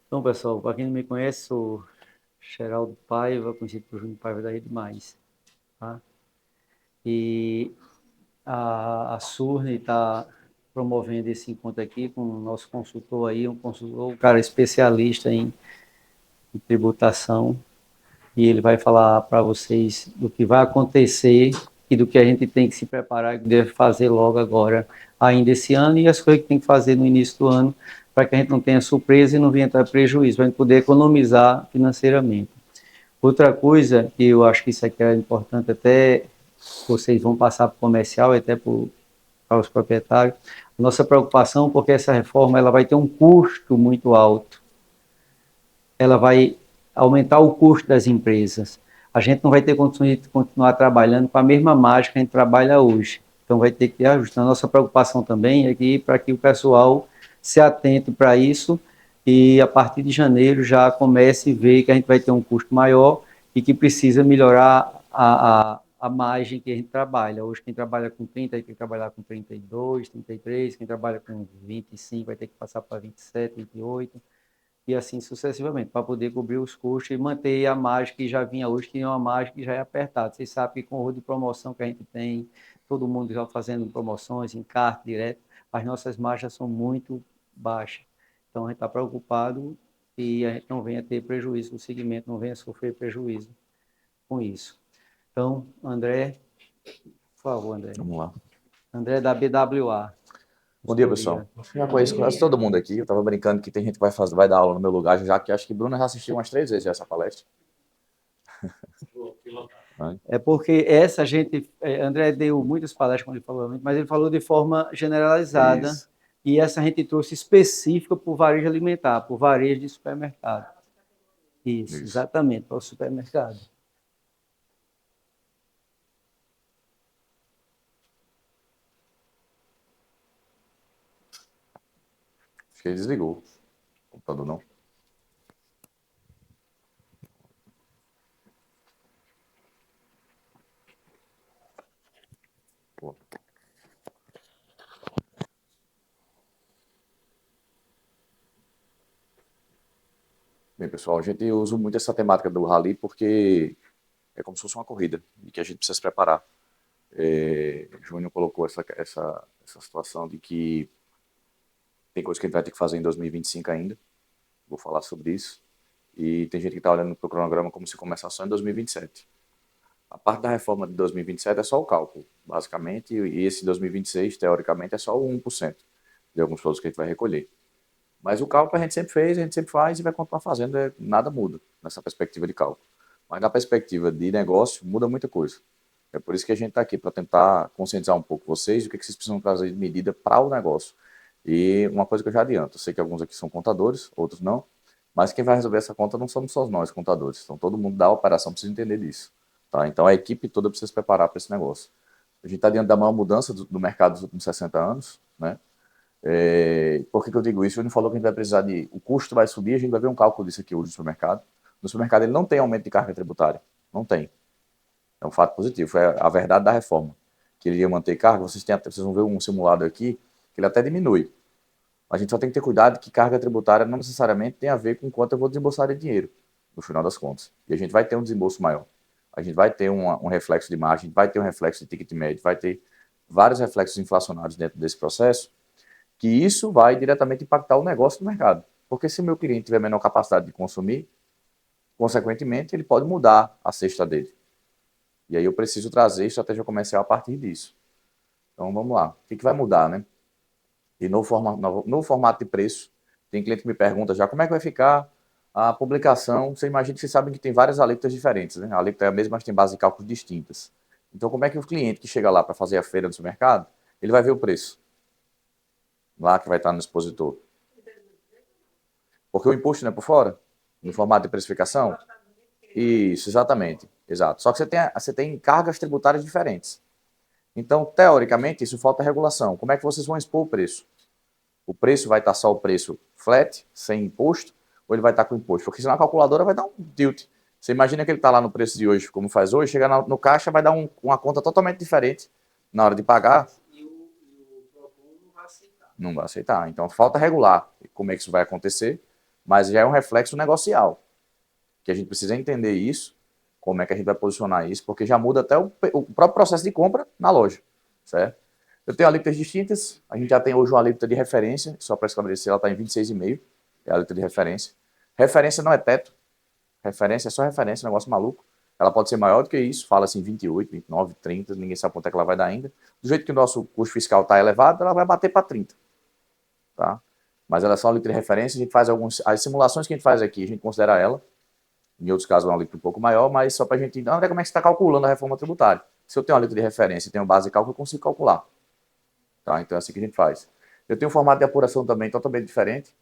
Então, pessoal, para quem não me conhece, sou Geraldo Paiva, conhecido por Júnior Paiva da Rede Mais. Tá? E a Surne está promovendo esse encontro aqui com o nosso consultor aí, um cara especialista em tributação, e ele vai falar para vocês do que vai acontecer e do que a gente tem que se preparar e deve fazer logo agora, ainda esse ano, e as coisas que tem que fazer no início do ano, para que a gente não tenha surpresa e não venha ter prejuízo, para a gente poder economizar financeiramente. Outra coisa, que eu acho que isso aqui é importante, até vocês vão passar para o comercial, até para os proprietários, a nossa preocupação, porque essa reforma ela vai ter um custo muito alto, ela vai aumentar o custo das empresas. A gente não vai ter condições de continuar trabalhando com a mesma margem que a gente trabalha hoje. Então vai ter que ajustar. A nossa preocupação também é que para que o pessoal se atente para isso e a partir de janeiro já comece a ver que a gente vai ter um custo maior e que precisa melhorar a margem que a gente trabalha. Hoje quem trabalha com 30 tem que trabalhar com 32, 33, quem trabalha com 25 vai ter que passar para 27, 28 e assim sucessivamente, para poder cobrir os custos e manter a margem que já vinha hoje, que é uma margem que já é apertada. Vocês sabem que com o rol de promoção que a gente tem, todo mundo já fazendo promoções em carta direto, as nossas margens são muito baixas. Então a gente está preocupado e a gente não venha ter prejuízo, o segmento não venha sofrer prejuízo com isso. Então, André, por favor, André. Vamos lá. André da BWA. Bom dia, pessoal. Consultoria. Já conheço quase todo mundo aqui. Eu estava brincando que tem gente que vai dar aula no meu lugar, já que acho que Bruno já assistiu umas 3 vezes essa palestra. Né? É porque essa gente, André deu muitas palestras quando ele falou, mas ele falou de forma generalizada Isso, e essa a gente trouxe específica para o varejo alimentar, para o varejo de supermercado. Isso, isso. exatamente, para o supermercado. Acho que ele desligou o computador, não. Pô. Bem, pessoal, a gente usa muito essa temática do rally porque é como se fosse uma corrida e que a gente precisa se preparar. Júnior colocou essa situação de que tem coisa que a gente vai ter que fazer em 2025 ainda. Vou falar sobre isso. E tem gente que está olhando para o cronograma como se começasse só em 2027. A parte da reforma de 2027 é só o cálculo, basicamente, e esse 2026, teoricamente, é só o 1% de alguns produtos que a gente vai recolher. Mas o cálculo a gente sempre fez, a gente sempre faz e vai continuar fazendo, nada muda nessa perspectiva de cálculo. Mas na perspectiva de negócio, muda muita coisa. É por isso que a gente está aqui, para tentar conscientizar um pouco vocês do que vocês precisam trazer de medida para o negócio. E uma coisa que eu já adianto, eu sei que alguns aqui são contadores, outros não, mas quem vai resolver essa conta não somos só nós, contadores. Então todo mundo da operação precisa entender disso. Tá? Então a equipe toda precisa se preparar para esse negócio. A gente está diante da maior mudança do mercado dos últimos 60 anos, né? Por que eu digo isso? O Júnior falou que a gente vai precisar de. O custo vai subir, a gente vai ver um cálculo disso aqui hoje no supermercado. No supermercado ele não tem aumento de carga tributária. Não tem. É um fato positivo. É a verdade da reforma. Que ele ia manter carga. Vocês vão ver um simulado aqui que ele até diminui. A gente só tem que ter cuidado que carga tributária não necessariamente tem a ver com quanto eu vou desembolsar de dinheiro, no final das contas. E a gente vai ter um desembolso maior. A gente vai ter um reflexo de margem, vai ter um reflexo de ticket médio, vai ter vários reflexos inflacionários dentro desse processo, que isso vai diretamente impactar o negócio do mercado. Porque se o meu cliente tiver menor capacidade de consumir, consequentemente, ele pode mudar a cesta dele. E aí eu preciso trazer estratégia comercial a partir disso. Então vamos lá. O que vai mudar, né? E no formato de preço, tem cliente que me pergunta já como é que vai ficar a publicação. Você imagina que vocês sabem que tem várias alíquotas diferentes, né? A alíquota é a mesma, mas tem base de cálculos distintas. Então, como é que o cliente que chega lá para fazer a feira no supermercado, ele vai ver o preço lá que vai estar no expositor? Porque o imposto não é por fora, no formato de precificação? Isso, exatamente. Exato. Só que você tem cargas tributárias diferentes. Então, teoricamente, isso falta regulação. Como é que vocês vão expor o preço? O preço vai estar só o preço flat, sem imposto, ou ele vai estar com imposto? Porque senão a calculadora vai dar um tilt. Você imagina que ele está lá no preço de hoje, como faz hoje, chegar no caixa vai dar uma conta totalmente diferente na hora de pagar. E o PROCON não vai aceitar. Não vai aceitar. Então falta regular como é que isso vai acontecer, mas já é um reflexo negocial, que a gente precisa entender isso, como é que a gente vai posicionar isso, porque já muda até o próprio processo de compra na loja, certo? Eu tenho alíquotas distintas, a gente já tem hoje uma alíquota de referência, só para esclarecer, ela está em 26,5, é a alíquota de referência. Referência não é teto, referência é só referência, negócio maluco. Ela pode ser maior do que isso, fala assim 28, 29, 30, ninguém sabe quanto é que ela vai dar ainda. Do jeito que o nosso custo fiscal está elevado, ela vai bater para 30, tá? Mas ela é só uma alíquota de referência, a gente faz as simulações que a gente faz aqui, a gente considera ela, em outros casos, uma alíquota um pouco maior, mas só para a gente entender, André, como é que você está calculando a reforma tributária? Se eu tenho uma alíquota de referência e tenho base de cálculo, eu consigo calcular. Tá? Então é assim que a gente faz. Eu tenho um formato de apuração também totalmente diferente.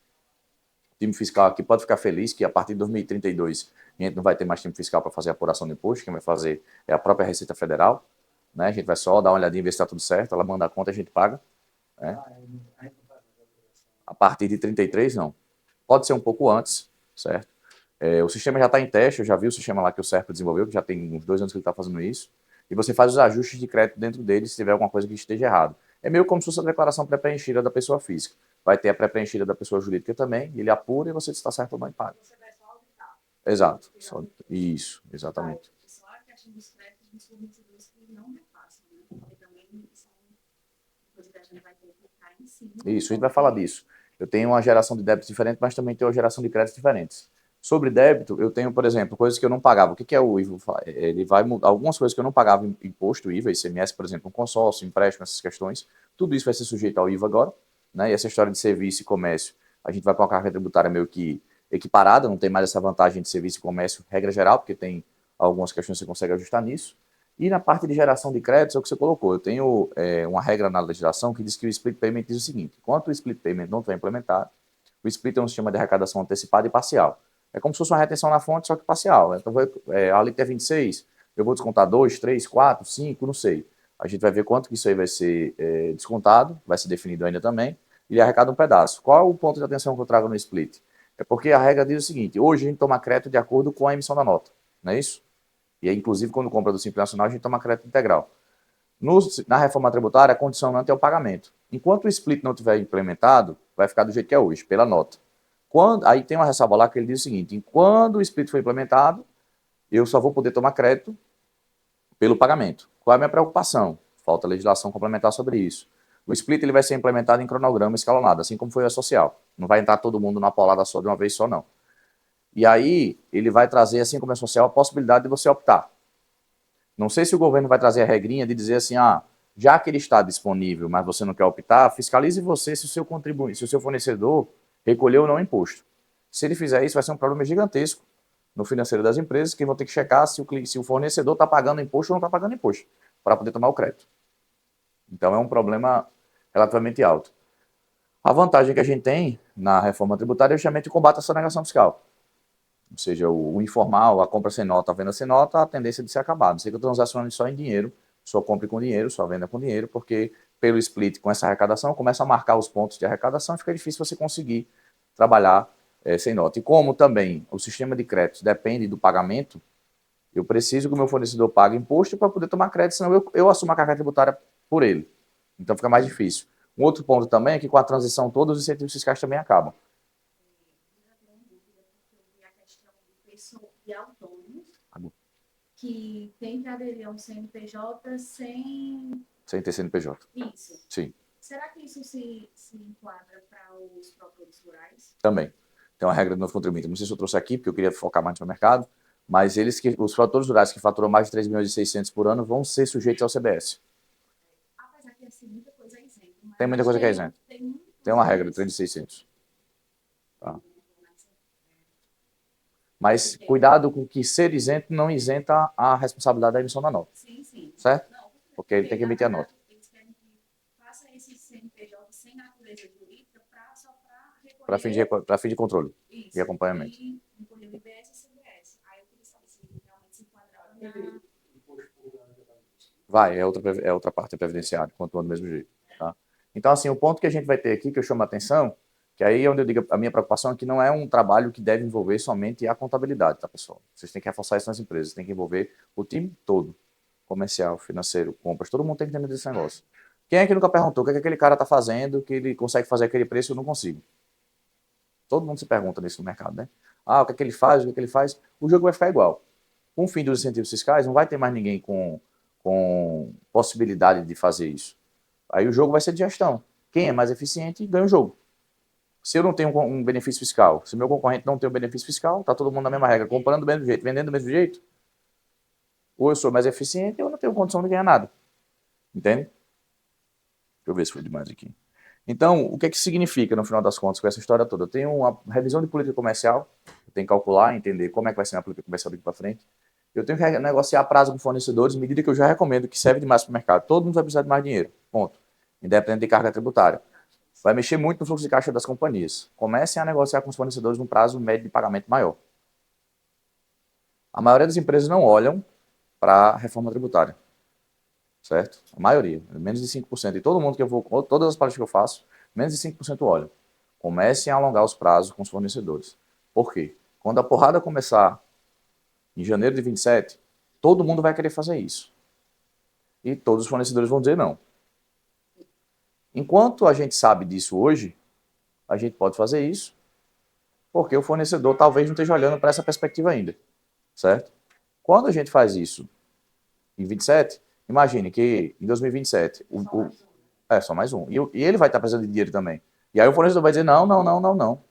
O time fiscal aqui pode ficar feliz que a partir de 2032 a gente não vai ter mais time fiscal para fazer a apuração de imposto, quem vai fazer é a própria Receita Federal. Né? A gente vai só dar uma olhadinha e ver se está tudo certo, ela manda a conta e a gente paga. Né? A partir de 33, não. Pode ser um pouco antes, certo? O sistema já está em teste, eu já vi o sistema lá que o Serpa desenvolveu, que já tem uns 2 anos que ele está fazendo isso, e você faz os ajustes de crédito dentro dele se tiver alguma coisa que esteja errado. É meio como se fosse a declaração pré-preenchida da pessoa física. Vai ter a pré-preenchida da pessoa jurídica também, ele apura e você está certo ou não e paga. Você vai só auditar. Exato. Isso, exatamente. Só a questão dos créditos dos fornecedores que não repassam, né? Porque também são coisas que a gente vai ter que ficar em cima. Isso, a gente vai falar disso. Eu tenho uma geração de débitos diferente, mas também tenho uma geração de créditos diferentes. Sobre débito, eu tenho, por exemplo, coisas que eu não pagava. O que é o IVA? Ele vai mudar algumas coisas que eu não pagava imposto, IVA, ICMS, por exemplo, um consórcio, empréstimo, essas questões. Tudo isso vai ser sujeito ao IVA agora. Né? E essa história de serviço e comércio, a gente vai com a carga tributária meio que equiparada, não tem mais essa vantagem de serviço e comércio, regra geral, porque tem algumas questões que você consegue ajustar nisso. E na parte de geração de créditos, é o que você colocou. Eu tenho uma regra na legislação que diz que o split payment diz o seguinte: enquanto o split payment não estiver implementado, o split é um sistema de arrecadação antecipada e parcial. É como se fosse uma retenção na fonte, só que parcial. Então, a alíquota é 26, eu vou descontar 2, 3, 4, 5, não sei. A gente vai ver quanto que isso aí vai ser descontado, vai ser definido ainda também, e ele arrecada um pedaço. Qual é o ponto de atenção que eu trago no split? É porque a regra diz o seguinte: hoje a gente toma crédito de acordo com a emissão da nota, não é isso? E aí, inclusive, quando compra do Simples Nacional, a gente toma crédito integral. Na reforma tributária, a condicionante é o pagamento. Enquanto o split não estiver implementado, vai ficar do jeito que é hoje, pela nota. Aí tem uma ressalva lá que ele diz o seguinte: quando o split for implementado, eu só vou poder tomar crédito pelo pagamento. Qual é a minha preocupação? Falta legislação complementar sobre isso. O split ele vai ser implementado em cronograma escalonado, assim como foi a social. Não vai entrar todo mundo na paulada só de uma vez só, não. E aí, ele vai trazer, assim como a social, a possibilidade de você optar. Não sei se o governo vai trazer a regrinha de dizer assim, já que ele está disponível, mas você não quer optar, fiscalize você se o seu contribuinte, se o seu fornecedor recolheu ou não imposto. Se ele fizer isso, vai ser um problema gigantesco no financeiro das empresas, que vão ter que checar se o fornecedor está pagando imposto ou não está pagando imposto, para poder tomar o crédito. Então é um problema relativamente alto. A vantagem que a gente tem na reforma tributária é justamente o combate à sonegação fiscal. Ou seja, o informal, a compra sem nota, a venda sem nota, a tendência de se acabar. Não sei que eu transacione só em dinheiro, só compre com dinheiro, só venda com dinheiro, porque pelo split com essa arrecadação, começa a marcar os pontos de arrecadação e fica difícil você conseguir trabalhar sem nota. E como também o sistema de créditos depende do pagamento, eu preciso que o meu fornecedor pague imposto para poder tomar crédito, senão eu assumo a carga tributária por ele. Então fica mais difícil. Um outro ponto também é que com a transição todos os incentivos fiscais também acabam. De autônomos que tem que aderir a um CNPJ sem ter CNPJ. Isso. Sim. Será que isso se enquadra para os produtores rurais? Também. Tem uma regra do novo contribuinte. Não sei se eu trouxe aqui, porque eu queria focar mais no mercado, mas os produtores rurais que faturam mais de 3 milhões e 600 por ano vão ser sujeitos ao CBS. Apesar que assim, muita coisa é isenta. Tem muita coisa que é isenta. Tem uma regra de 3.600. Tá? Mas cuidado com que ser isento não isenta a responsabilidade da emissão da nota. Sim, sim. Certo? Porque ele tem que emitir a nota. Eles querem que faça esse CNPJ sem natureza jurídica só para fim de controle e acompanhamento. E incluir o IBS e CBS. Aí eu queria saber se realmente se enquadrava Vai, é outra parte previdenciária, continua do mesmo jeito. Tá? Então, assim, o ponto que a gente vai ter aqui, que eu chamo a atenção, que aí é onde eu digo, a minha preocupação é que não é um trabalho que deve envolver somente a contabilidade, tá, pessoal? Vocês têm que reforçar isso nas empresas, tem que envolver o time todo, comercial, financeiro, compras, todo mundo tem que entender desse negócio. Quem é que nunca perguntou o que é que aquele cara está fazendo, que ele consegue fazer aquele preço e eu não consigo? Todo mundo se pergunta nisso no mercado, né? Ah, o que é que ele faz, o que é que ele faz? O jogo vai ficar igual. Com o fim dos incentivos fiscais, não vai ter mais ninguém com possibilidade de fazer isso. Aí o jogo vai ser de gestão. Quem é mais eficiente ganha o jogo. Se eu não tenho um benefício fiscal, se meu concorrente não tem um benefício fiscal, tá todo mundo na mesma regra, comprando do mesmo jeito, vendendo do mesmo jeito, ou eu sou mais eficiente ou eu não tenho condição de ganhar nada. Entende? Deixa eu ver se foi demais aqui. Então, o que é que significa, no final das contas, com essa história toda? Eu tenho uma revisão de política comercial, eu tenho que calcular, entender como é que vai ser a política comercial daqui para frente. Eu tenho que negociar prazo com fornecedores, medida que eu já recomendo, que serve demais para o mercado. Todo mundo vai precisar de mais dinheiro, ponto. Independente de carga tributária. Vai mexer muito no fluxo de caixa das companhias. Comecem a negociar com os fornecedores num prazo médio de pagamento maior. A maioria das empresas não olham para a reforma tributária. Certo? A maioria, menos de 5%. E todo mundo que eu vou, todas as palestras que eu faço, menos de 5% olham. Comecem a alongar os prazos com os fornecedores. Por quê? Quando a porrada começar em janeiro de 27, todo mundo vai querer fazer isso. E todos os fornecedores vão dizer não. Enquanto a gente sabe disso hoje, a gente pode fazer isso, porque o fornecedor talvez não esteja olhando para essa perspectiva ainda. Certo? Quando a gente faz isso em 27, imagine que em 2027, só mais um. E ele vai estar precisando de dinheiro também. E aí o fornecedor vai dizer, não, não, não, não, não.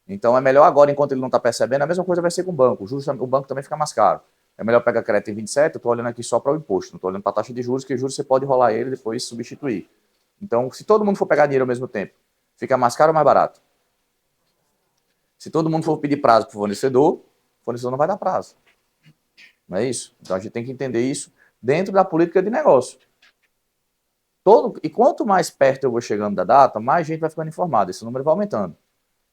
Então é melhor agora, enquanto ele não está percebendo, a mesma coisa vai ser com o banco. O banco também fica mais caro. É melhor pegar crédito em 27, eu estou olhando aqui só para o imposto, não estou olhando para a taxa de juros, que juros você pode rolar ele e depois substituir. Então, se todo mundo for pegar dinheiro ao mesmo tempo, fica mais caro ou mais barato? Se todo mundo for pedir prazo para o fornecedor não vai dar prazo. Não é isso? Então a gente tem que entender isso dentro da política de negócio. E quanto mais perto eu vou chegando da data, mais gente vai ficando informada, esse número vai aumentando.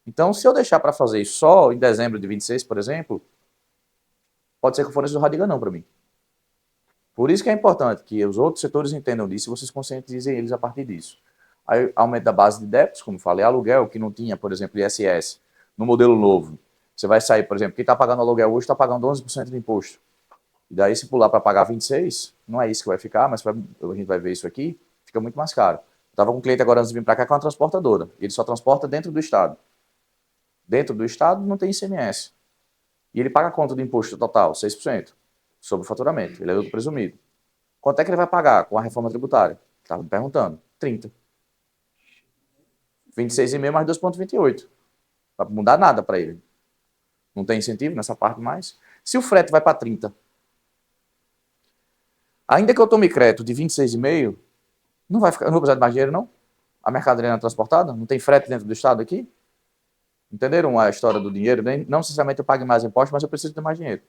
Então, se eu deixar para fazer isso só em dezembro de 26, por exemplo, pode ser que o fornecedor diga não para mim. Por isso que é importante que os outros setores entendam disso e vocês conscientizem eles a partir disso. Aí, aumento da base de débitos, como falei, aluguel que não tinha, por exemplo, ISS, no modelo novo. Você vai sair, por exemplo, quem está pagando aluguel hoje está pagando 11% de imposto. E daí, se pular para pagar 26, não é isso que vai ficar, mas a gente vai ver isso aqui, fica muito mais caro. Eu estava com um cliente agora antes de vir para cá com uma transportadora. Ele só transporta dentro do estado. Dentro do estado não tem ICMS. E ele paga a conta do imposto total, 6%, sobre o faturamento. Ele é lucro presumido. Quanto é que ele vai pagar com a reforma tributária? Estava me perguntando. 30. 26,5 mais 2,28. Não vai mudar nada para ele. Não tem incentivo nessa parte mais. Se o frete vai para 30, ainda que eu tome crédito de 26,5, não vai precisar de mais dinheiro, não? A mercadoria não é transportada? Não tem frete dentro do estado aqui? Entenderam a história do dinheiro? Não necessariamente eu pague mais impostos, mas eu preciso de mais dinheiro.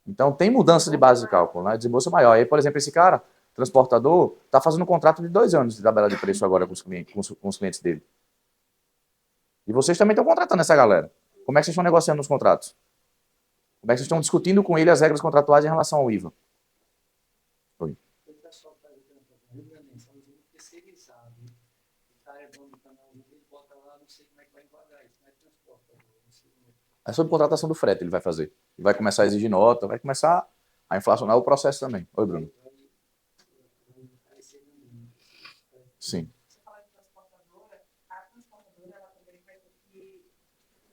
Então tem mudança de base de cálculo, né? Desembolso maior. Aí, por exemplo, esse cara, transportador, está fazendo um contrato de 2 anos de tabela de preço agora com os clientes dele. E vocês também estão contratando essa galera. Como é que vocês estão negociando os contratos? Como é que vocês estão discutindo com ele as regras contratuais em relação ao IVA? Oi. O pessoal está terceirizado. O cara é dono do canal, ele bota lá, não sei como é que vai enquadrar isso, mas transporta. É sobre contratação do frete ele vai fazer. Ele vai começar a exigir nota, vai começar a inflacionar o processo também. Oi, Bruno. Sim. Você fala de transportadora, a transportadora ela também vai ter que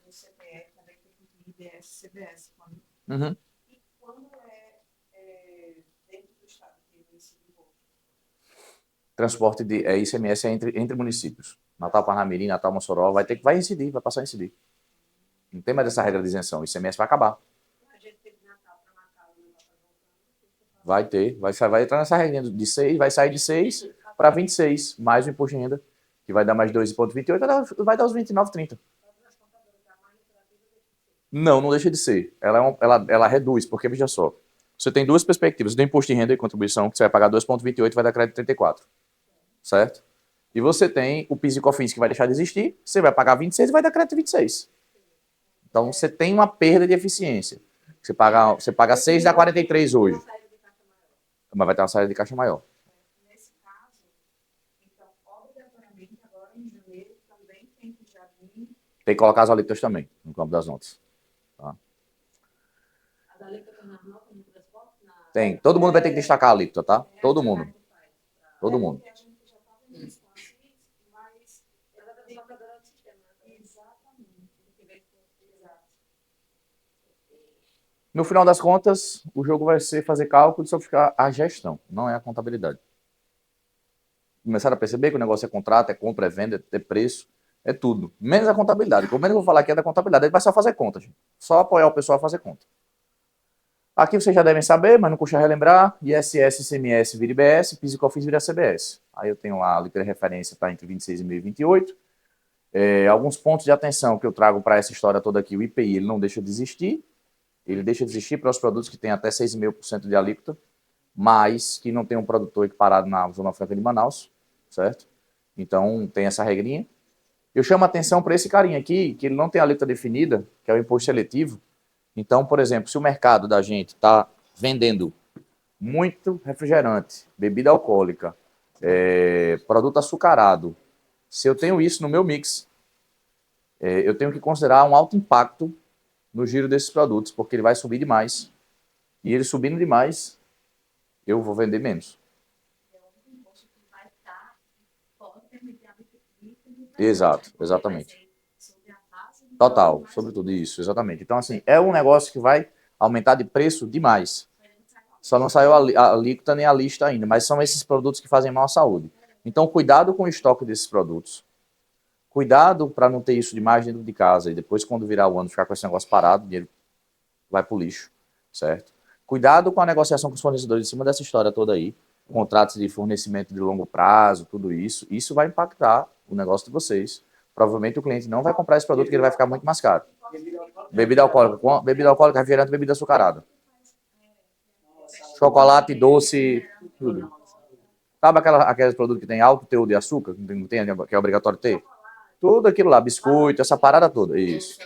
o CPF, vai ter que IBS, CBS. Uhum. E quando dentro do estado que esse imposto? Transporte de ICMS é entre municípios. Natal, Parnamirim, Natal, Mossoró, vai incidir, vai passar a incidir. Não tem mais essa regra de isenção. O ICMS vai acabar. A gente teve Natal para Natal, vai ter, vai entrar nessa regra de 6, vai sair de 6 para 26, mais o imposto de renda, que vai dar mais 2,28, vai dar os 29, 30. Não, não deixa de ser. Ela reduz, porque veja só, você tem duas perspectivas, do imposto de renda e contribuição, que você vai pagar 2,28 e vai dar crédito 34, certo? E você tem o PIS e COFINS, que vai deixar de existir, você vai pagar 26 e vai dar crédito 26. Então você tem uma perda de eficiência. Você paga 6, dá 43 hoje. Mas vai ter uma saída de caixa maior. Nesse caso, então, obrigatoriamente, agora em janeiro, também tem que já vir. Tem que colocar as alíquotas também, no campo das notas. Tá? As alíquotas nas notas do transporte? Tem. Todo mundo vai ter que destacar a alíquota, tá? Todo mundo. Todo mundo. A gente já está vendo isso, mas ela também está dando sistema. Exatamente. Exato. No final das contas, o jogo vai ser fazer cálculo e só ficar a gestão, não é a contabilidade. Começaram a perceber que o negócio é contrato, é compra, é venda, é preço, é tudo. Menos a contabilidade. O menos eu vou falar aqui é da contabilidade. Ele vai só fazer conta, gente. Só apoiar o pessoal a fazer conta. Aqui vocês já devem saber, mas não custa relembrar. ISS, ICMS vira IBS, PIS e COFINS vira CBS. Aí eu tenho lá a líquida referência, está entre 26,5 e 28. Alguns pontos de atenção que eu trago para essa história toda aqui. O IPI ele não deixa de existir. Ele deixa de existir para os produtos que têm até 6,5% de alíquota, mas que não tem um produtor equiparado na Zona Franca de Manaus, certo? Então tem essa regrinha. Eu chamo a atenção para esse carinha aqui, que ele não tem alíquota definida, que é o imposto seletivo. Então, por exemplo, se o mercado da gente está vendendo muito refrigerante, bebida alcoólica, produto açucarado, se eu tenho isso no meu mix, eu tenho que considerar um alto impacto no giro desses produtos, porque ele vai subir demais. E ele subindo demais, eu vou vender menos. Exato, exatamente. Total, sobretudo isso, exatamente. Então, assim, é um negócio que vai aumentar de preço demais. Só não saiu a alíquota nem a lista ainda, mas são esses produtos que fazem mal à saúde. Então, cuidado com o estoque desses produtos. Cuidado para não ter isso demais dentro de casa e depois, quando virar o ano, ficar com esse negócio parado, o dinheiro vai para o lixo, certo? Cuidado com a negociação com os fornecedores em cima dessa história toda aí. Contratos de fornecimento de longo prazo, tudo isso. Isso vai impactar o negócio de vocês. Provavelmente o cliente não vai comprar esse produto, que ele vai ficar muito mais caro. Bebida alcoólica, refrigerante, bebida açucarada. Chocolate, doce, tudo. Sabe aqueles produtos que tem alto teor de açúcar, que tem, que é obrigatório ter? Tudo aquilo lá, biscoito, essa parada toda. Isso.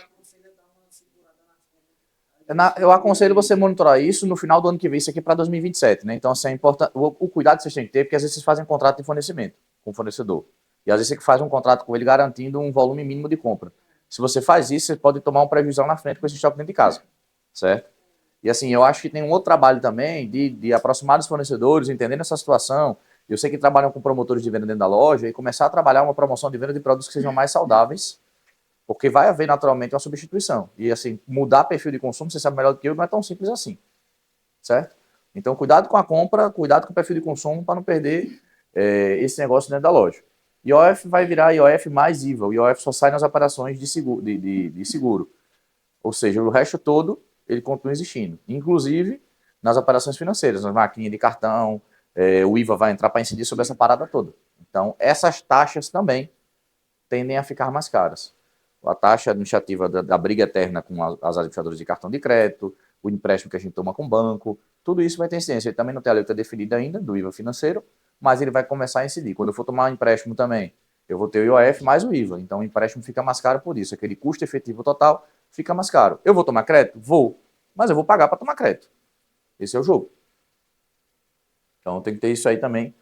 Eu aconselho você monitorar isso no final do ano que vem, isso aqui para 2027, né? Então, assim, é importante, o cuidado que vocês têm que ter, porque às vezes vocês fazem contrato de fornecimento com o fornecedor. E às vezes você faz um contrato com ele garantindo um volume mínimo de compra. Se você faz isso, você pode tomar um prejuízo lá na frente com esse estoque dentro de casa, certo? E assim, eu acho que tem um outro trabalho também de aproximar os fornecedores, entendendo essa situação. Eu sei que trabalham com promotores de venda dentro da loja e começar a trabalhar uma promoção de venda de produtos que sejam mais saudáveis, porque vai haver naturalmente uma substituição. E assim, mudar perfil de consumo, você sabe melhor do que eu, não é tão simples assim, certo? Então, cuidado com a compra, cuidado com o perfil de consumo para não perder esse negócio dentro da loja. IOF vai virar IOF mais IVA. O IOF só sai nas operações de seguro. Ou seja, o resto todo, ele continua existindo. Inclusive, nas operações financeiras, nas maquininhas de cartão, o IVA vai entrar para incidir sobre essa parada toda. Então, essas taxas também tendem a ficar mais caras. A taxa administrativa da briga eterna com as administradoras de cartão de crédito, o empréstimo que a gente toma com o banco, tudo isso vai ter incidência. Ele também não tem a alíquota definida ainda do IVA financeiro, mas ele vai começar a incidir. Quando eu for tomar um empréstimo também, eu vou ter o IOF mais o IVA. Então o empréstimo fica mais caro por isso. Aquele custo efetivo total fica mais caro. Eu vou tomar crédito? Vou. Mas eu vou pagar para tomar crédito. Esse é o jogo. Então tem que ter isso aí também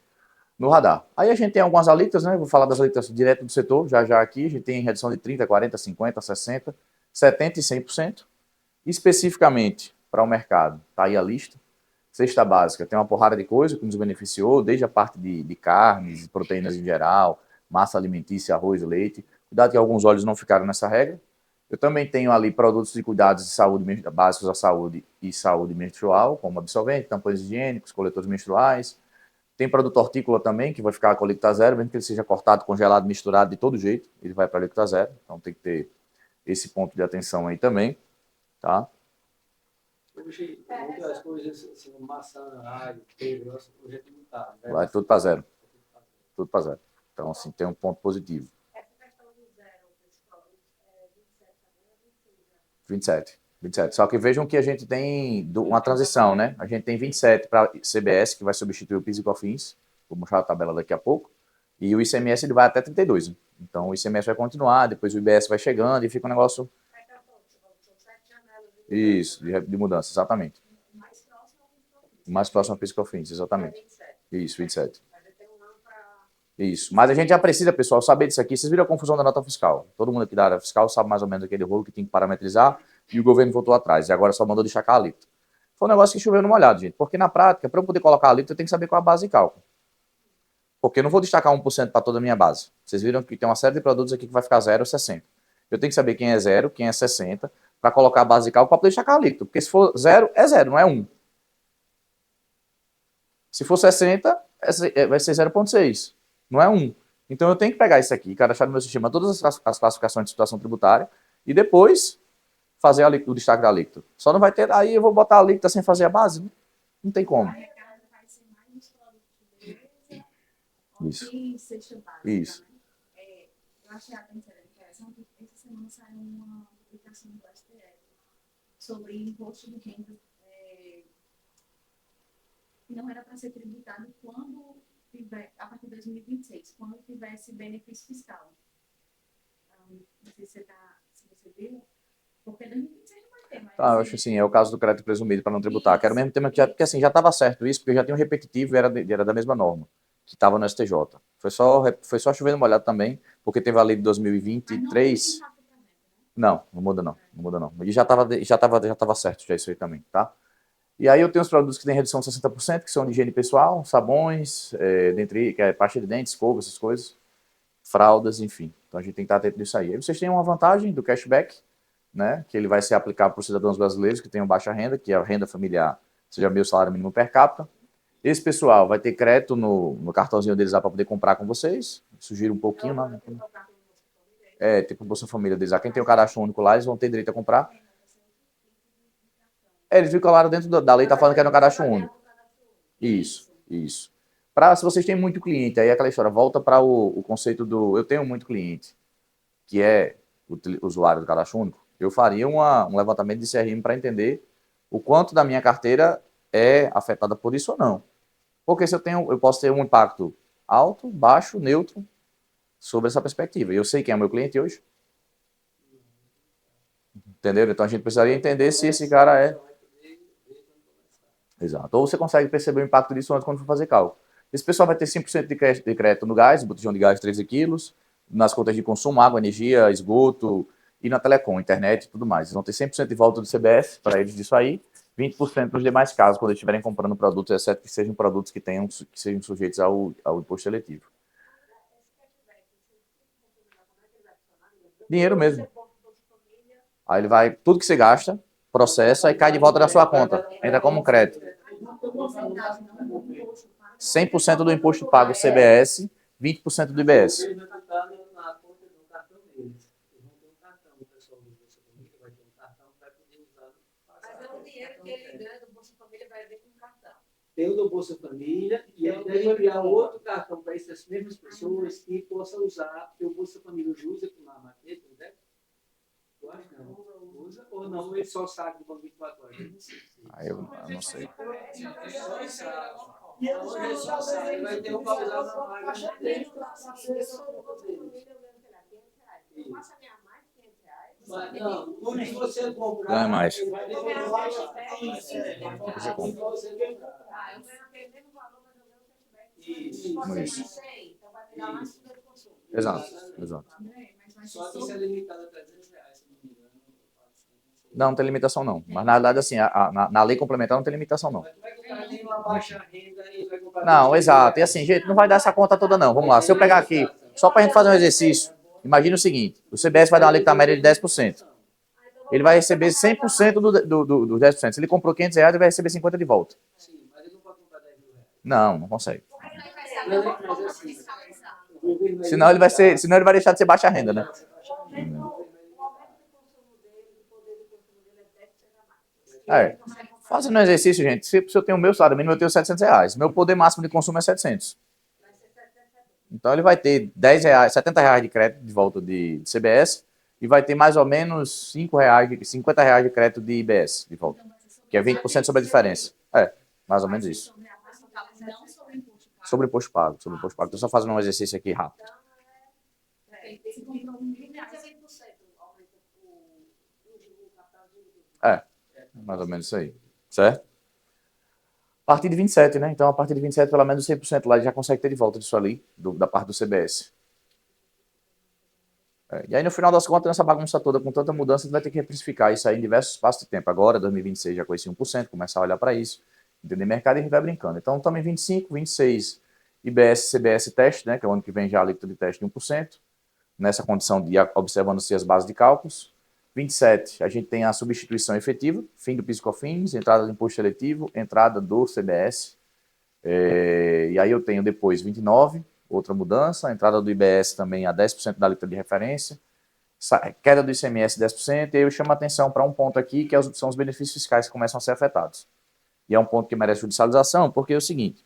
no radar. Aí a gente tem algumas alíquotas, né? Vou falar das alíquotas direto do setor, já aqui. A gente tem redução de 30%, 40%, 50%, 60%, 70% e 100%. Especificamente para o mercado, tá aí a lista. Cesta básica, tem uma porrada de coisa que nos beneficiou, desde a parte de carnes, proteínas em geral, massa alimentícia, arroz, leite. Cuidado que alguns óleos não ficaram nessa regra. Eu também tenho ali produtos de cuidados de saúde básicos à saúde e saúde menstrual, como absorvente, tampões higiênicos, coletores menstruais. Tem produto hortícola também, que vai ficar com a alíquota zero, mesmo que ele seja cortado, congelado, misturado de todo jeito, ele vai para a alíquota zero. Então tem que ter esse ponto de atenção aí também, tá? Hoje, muitas coisas, assim, maçã, alho, queijo, hoje é tudo caro, né? Vai tudo para zero. Tudo para zero. Então, assim, tem um ponto positivo. Essa questão do zero, desse produto, 27 também ou 26? 27. 27. Só que vejam que a gente tem uma transição, né? A gente tem 27 para CBS, que vai substituir o PIS e COFINS. Vou mostrar a tabela daqui a pouco. E o ICMS ele vai até 32. Né? Então, o ICMS vai continuar, depois o IBS vai chegando e fica um negócio... Isso, de mudança, exatamente. Mais próximo ao PIS e COFINS, exatamente. Isso, 27. Isso. Mas a gente já precisa, pessoal, saber disso aqui. Vocês viram a confusão da nota fiscal. Todo mundo aqui da área fiscal sabe mais ou menos aquele rolo que tem que parametrizar e o governo voltou atrás. E agora só mandou deixar a alíquota. Foi um negócio que choveu no molhado, gente. Porque na prática, para eu poder colocar a alíquota, eu tenho que saber qual é a base de cálculo. Porque eu não vou destacar 1% para toda a minha base. Vocês viram que tem uma série de produtos aqui que vai ficar 0,60. Eu tenho que saber quem é 0, quem é 60, para colocar a base de cálculo para poder sacar líquido. Porque se for 0, é 0, não é 1. Se for 60, vai ser 0,6, não é 1. Então eu tenho que pegar isso aqui, cadastrar no meu sistema todas as classificações de situação tributária e depois fazer o destaque da alíquota. Só não vai ter, aí eu vou botar a alíquota sem fazer a base, né? Não tem como. Aí a carga vai ser mais nos produtos de beleza, Isso. e cesta básica, Isso. né? Eu achei até interessante que essa semana saiu uma publicação do STF sobre imposto de renda que não era para ser tributado quando tiver, a partir de 2026, quando tivesse benefício fiscal. Então, não sei se você viu, porque 2026 não vai ter, mas... Tá, eu acho assim, é o caso do crédito presumido para não tributar, que era o mesmo tema que já, porque assim, já estava certo isso, porque já tinha um repetitivo e era da mesma norma, que estava no STJ. Foi só chover no molhado também, porque teve a lei de 2023. Não muda não, não muda não. E já tava certo já isso aí também, tá? E aí eu tenho os produtos que têm redução de 60%, que são de higiene pessoal, sabões, que é pasta de dente, escova, essas coisas, fraldas, enfim. Então a gente tem que estar atento nisso aí. Aí vocês têm uma vantagem do cashback, né, que ele vai ser aplicado para os cidadãos brasileiros que tenham baixa renda, que é a renda familiar seja meio salário mínimo per capita. Esse pessoal vai ter crédito no cartãozinho deles lá para poder comprar com vocês. Sugiro um pouquinho lá. Tipo Bolsa Família deles lá. Quem tem o cadastro único lá, eles vão ter direito a comprar. Eles ficam lá dentro da lei, tá falando que é no cadastro único. Isso. Se vocês têm muito cliente, aí aquela história, volta para o conceito do eu tenho muito cliente, que é o usuário do cadastro único, eu faria um levantamento de CRM para entender o quanto da minha carteira é afetada por isso ou não. Porque se eu posso ter um impacto alto, baixo, neutro sobre essa perspectiva. E eu sei quem é o meu cliente hoje. Entendeu? Então a gente precisaria entender se esse cara é... Exato. Ou você consegue perceber o impacto disso antes quando for fazer cálculo. Esse pessoal vai ter 5% de crédito no gás, botijão de gás 13 quilos, nas contas de consumo, água, energia, esgoto, e na telecom, internet e tudo mais. Eles vão ter 100% de volta do CBS para eles disso aí, 20% nos demais casos, quando eles estiverem comprando produtos, exceto que sejam produtos que sejam sujeitos ao imposto seletivo. Dinheiro mesmo. Aí ele vai, tudo que você gasta, processa e cai de volta na sua conta. Entra como crédito. 100% do imposto pago CBS, 20% do IBS. Tem o do Bolsa Família e ele deve enviar outro cartão para essas mesmas pessoas que possa usar, porque o Bolsa Família usa com a maquete, né? Eu acho que não. Usa ou não, ele só sabe do banco 24 horas. Eu não sei. E ele só sabe, vai ter um valor na caixa dele. Não, quando você comprar, Não é mais. ele vai devolver Você compra. Isso. Exato. Só que isso é limitado a R$300, se não me engano. Não tem limitação não. Mas na verdade, assim, na lei complementar não tem limitação não. Mas como é que o cara tem uma baixa renda e vai comprar? Não, exato. E assim, gente, não vai dar essa conta toda não. Vamos lá. Se eu pegar aqui, só para a gente fazer um exercício, imagine o seguinte, o CBS vai dar uma alíquota média de 10%. Ele vai receber 100% dos 10%. Se ele comprou R$500, ele vai receber 50 de volta. Sim, mas ele não pode comprar R$10 mil. Não consegue. Mas assim, Senão ele vai deixar de ser baixa renda, né? Fazendo um exercício, gente, se eu tenho o meu salário mínimo, eu tenho R$700. Meu poder máximo de consumo é 700. Então ele vai ter R$10, R$70 de crédito de volta de CBS e vai ter mais ou menos R$5, R$50 de crédito de IBS de volta, que é 20% sobre a diferença. Mais ou menos isso. Sobre imposto pago. Estou só fazendo um exercício aqui rápido. Mais ou menos isso aí. Certo? A partir de 27, né? Então, a partir de 27, pelo menos 100% lá ele já consegue ter de volta disso ali, da parte do CBS. E aí, no final das contas, nessa bagunça toda, com tanta mudança, a gente vai ter que reprecificar isso aí em diversos espaços de tempo. Agora, 2026, já conheci 1%, começar a olhar para isso, entender mercado e a gente vai brincando. Então, também 25, 26, IBS, CBS teste, né? Que é o ano que vem já a alíquota de teste de 1%. nessa condição de observando-se as bases de cálculos. 27, a gente tem a substituição efetiva, fim do PIS/COFINS, entrada do imposto seletivo, entrada do CBS. E aí eu tenho depois 29, outra mudança, a entrada do IBS também a 10% da alíquota de referência, queda do ICMS 10%, e aí eu chamo a atenção para um ponto aqui, que são os benefícios fiscais que começam a ser afetados. E é um ponto que merece judicialização, porque é o seguinte,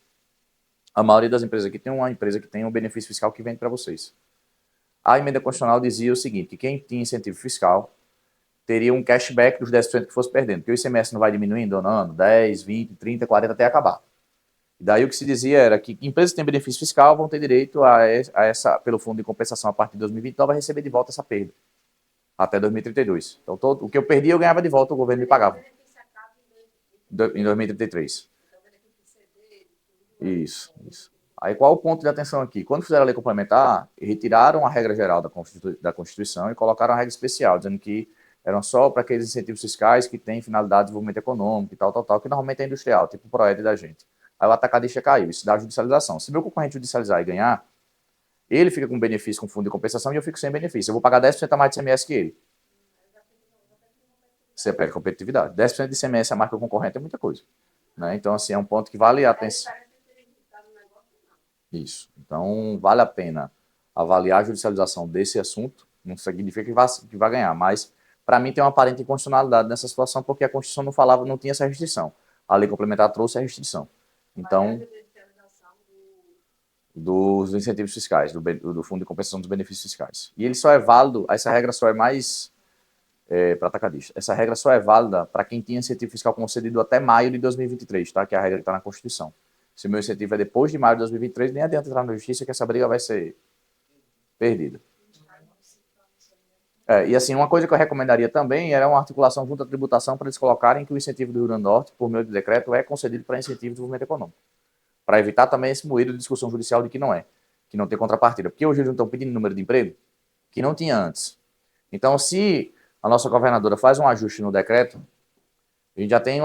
a maioria das empresas aqui tem uma empresa que tem um benefício fiscal que vende para vocês. A emenda constitucional dizia o seguinte, que quem tinha incentivo fiscal teria um cashback dos 10% que fosse perdendo, porque o ICMS não vai diminuindo ano a ano, 10, 20, 30, 40 até acabar. E daí o que se dizia era que empresas que têm benefício fiscal vão ter direito a essa, pelo fundo de compensação a partir de 2029, vai receber de volta essa perda, até 2032. Então o que eu perdi eu ganhava de volta, o governo me pagava. Em 2033. Isso. Aí qual o ponto de atenção aqui? Quando fizeram a lei complementar, retiraram a regra geral da Constituição e colocaram a regra especial, dizendo que eram só para aqueles incentivos fiscais que têm finalidade de desenvolvimento econômico e tal, que normalmente é industrial, tipo o PROED da gente. Aí o atacadista caiu, isso dá judicialização. Se meu concorrente judicializar e ganhar, ele fica com benefício com fundo de compensação e eu fico sem benefício. Eu vou pagar 10% a mais de ICMS que ele. Você perde competitividade. 10% de ICMS a mais que o concorrente é muita coisa. Né? Então, assim, é um ponto que vale a atenção. Isso. Então, vale a pena avaliar a judicialização desse assunto. Não significa que vai ganhar, mas, para mim, tem uma aparente inconstitucionalidade nessa situação, porque a Constituição não tinha essa restrição. A lei complementar trouxe a restrição. Então, dos incentivos fiscais, do Fundo de Compensação dos Benefícios Fiscais. E ele só é válido, essa regra só é mais para atacadista. Essa regra só é válida para quem tinha incentivo fiscal concedido até maio de 2023, tá? Que é a regra que está na Constituição. Se o meu incentivo é depois de maio de 2023, nem adianta entrar na justiça que essa briga vai ser perdida. E assim, uma coisa que eu recomendaria também era uma articulação junto à tributação para eles colocarem que o incentivo do Rio Grande do Norte, por meio de decreto, é concedido para incentivo de desenvolvimento econômico. Para evitar também esse moído de discussão judicial de que não é, que não tem contrapartida. Porque hoje eles não estão pedindo número de emprego que não tinha antes. Então, se a nossa governadora faz um ajuste no decreto, a gente já tem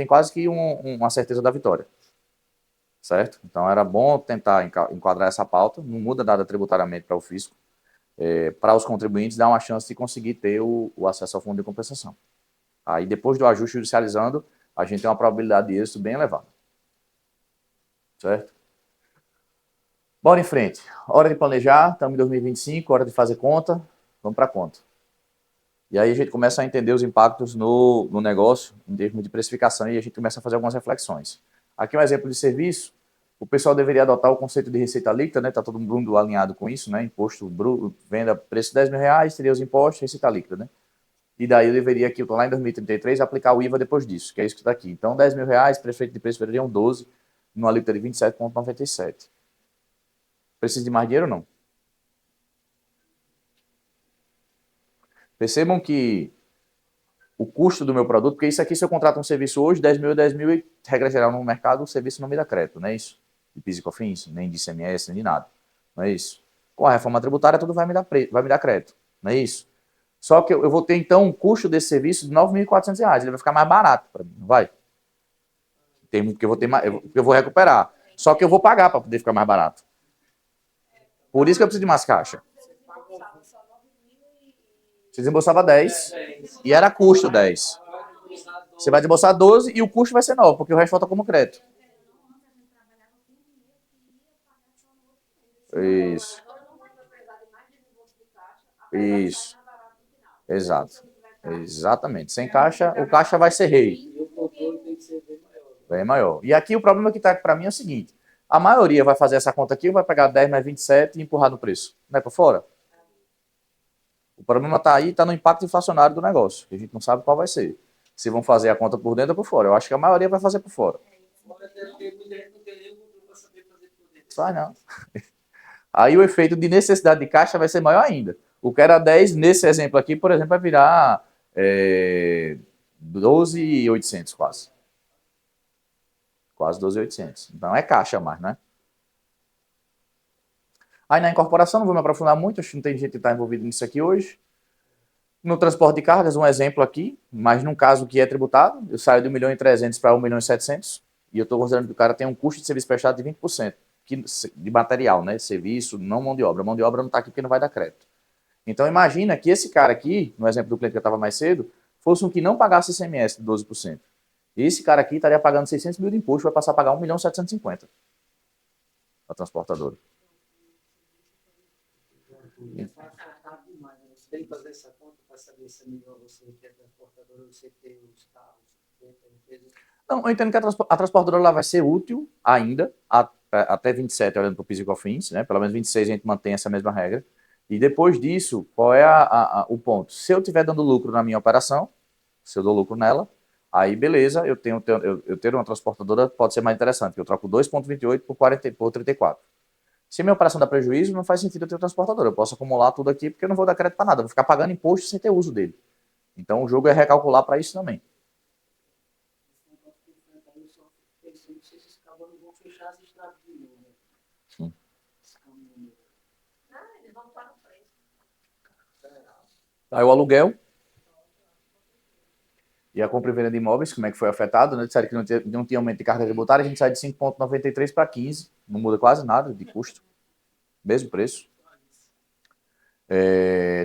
quase que uma certeza da vitória. Certo? Então, era bom tentar enquadrar essa pauta, não muda nada tributariamente para o fisco, para os contribuintes dar uma chance de conseguir ter o acesso ao fundo de compensação. Aí, depois do ajuste judicializando, a gente tem uma probabilidade de êxito bem elevada. Certo? Bora em frente. Hora de planejar, estamos em 2025, hora de fazer conta, vamos para a conta. E aí a gente começa a entender os impactos no negócio, em termos de precificação, e a gente começa a fazer algumas reflexões. Aqui um exemplo de serviço, o pessoal deveria adotar o conceito de receita líquida, né? Está todo mundo alinhado com isso, né? Imposto bruto, venda, preço de 10 mil reais, teria os impostos, receita líquida, né? E daí eu deveria aqui, eu estou lá em 2033, aplicar o IVA depois disso, que é isso que está aqui. Então, 10 mil reais, prefeito de preço veriam 12, numa alíquota de 27,97. Precisa de mais dinheiro ou não? Percebam que o custo do meu produto, porque isso aqui, se eu contrato um serviço hoje, 10 mil, e regra geral no mercado, o serviço não me dá crédito, não é isso? De PIS e COFINS, nem de ICMS, nem de nada, não é isso? Com a reforma tributária, tudo vai me dar crédito, não é isso? Só que eu vou ter, então, um custo desse serviço de R$ 9.400, ele vai ficar mais barato para mim, não vai? Porque eu vou recuperar. Só que eu vou pagar para poder ficar mais barato. Por isso que eu preciso de mais caixa. Você desembolsava 10 e era custo 10. Você vai desembolsar 12 e o custo vai ser 9, porque o resto volta como crédito. Isso. Isso. Exato. Exatamente. Sem caixa, o caixa vai ser rei. E o controle tem que ser bem maior. E aqui o problema que está para mim é o seguinte: a maioria vai fazer essa conta aqui, vai pegar 10 mais 27 e empurrar no preço. Não é para fora? O problema está aí, está no impacto inflacionário do negócio, que a gente não sabe qual vai ser. Se vão fazer a conta por dentro ou por fora. Eu acho que a maioria vai fazer por fora. Sai não. Aí o efeito de necessidade de caixa vai ser maior ainda. O que era 10, nesse exemplo aqui, por exemplo, vai virar 12.800 quase. Quase 12.800. Então é caixa mais, né? Aí na incorporação, não vou me aprofundar muito, acho que não tem gente que está envolvido nisso aqui hoje. No transporte de cargas, um exemplo aqui, mas num caso que é tributado, eu saio de 1.300.000 para 1.700.000 e eu estou considerando que o cara tem um custo de serviço prestado de 20%. De material, né? Serviço, não mão de obra. Mão de obra não está aqui porque não vai dar crédito. Então, imagina que esse cara aqui, no exemplo do cliente que eu estava mais cedo, fosse um que não pagasse ICMS de 12%. Esse cara aqui estaria pagando 600 mil de imposto, vai passar a pagar 1.750.000 a transportadora. Você tem que fazer essa conta para saber se é melhor você ter a transportadora ou você ter os carros dentro da empresa. Não, eu entendo que a transportadora lá vai ser útil ainda, até 27, olhando para o PIS e COFINS, né? Pelo menos 26 a gente mantém essa mesma regra. E depois disso, qual é o ponto? Se eu estiver dando lucro na minha operação, se eu dou lucro nela, aí beleza, eu ter uma transportadora pode ser mais interessante, eu troco 2,28 por 34. Se minha operação dá prejuízo, não faz sentido eu ter uma transportadora. Eu posso acumular tudo aqui porque eu não vou dar crédito para nada, eu vou ficar pagando imposto sem ter uso dele. Então o jogo é recalcular para isso também. Esses cabos não vão fechar as estradas de novo, né? Sim. Ah, eles vão para o preço. Aí o aluguel e a compra e venda de imóveis, como é que foi afetado, né? Disseram que não tinha aumento de carga tributária, a gente sai de 5,93 para 15, não muda quase nada de custo, mesmo preço.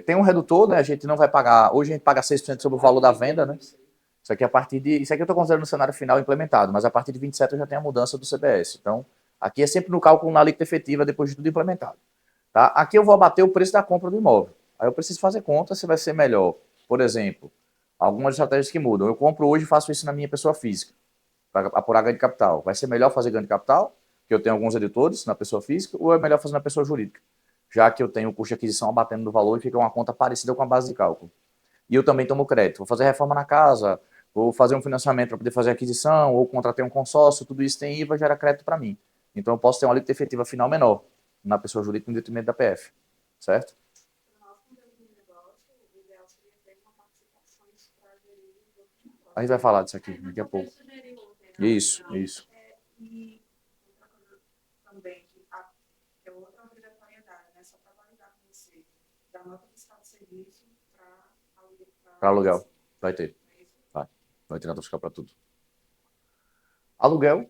Tem um redutor, né? A gente não vai pagar, hoje a gente paga 6% sobre o valor da venda, né? Isso aqui eu estou considerando o cenário final implementado, mas a partir de 27 já tem a mudança do CBS. Então, aqui é sempre no cálculo na alíquota efetiva depois de tudo implementado. Tá? Aqui eu vou abater o preço da compra do imóvel. Aí eu preciso fazer conta se vai ser melhor. Por exemplo, algumas estratégias que mudam. Eu compro hoje e faço isso na minha pessoa física, para apurar ganho de capital. Vai ser melhor fazer ganho de capital, que eu tenho alguns editores na pessoa física, ou é melhor fazer na pessoa jurídica? Já que eu tenho o custo de aquisição abatendo no valor e fica uma conta parecida com a base de cálculo. E eu também tomo crédito. Vou fazer reforma na casa, vou fazer um financiamento para poder fazer aquisição, ou contratar um consórcio, tudo isso tem IVA, gera crédito para mim. Então eu posso ter uma alíquota efetiva final menor na pessoa jurídica em detrimento da PF. Certo? Nós, quando eu vi o negócio, o ideal seria ter uma participações para gerir os outros negócios. A gente vai falar disso aqui daqui a pouco. Isso. E outra coisa também, que é outra obrigatoriedade, né? Só para validar com você, da nota fiscal de serviço Para aluguel. Vai ter. Vai ter nota fiscal para tudo. Aluguel.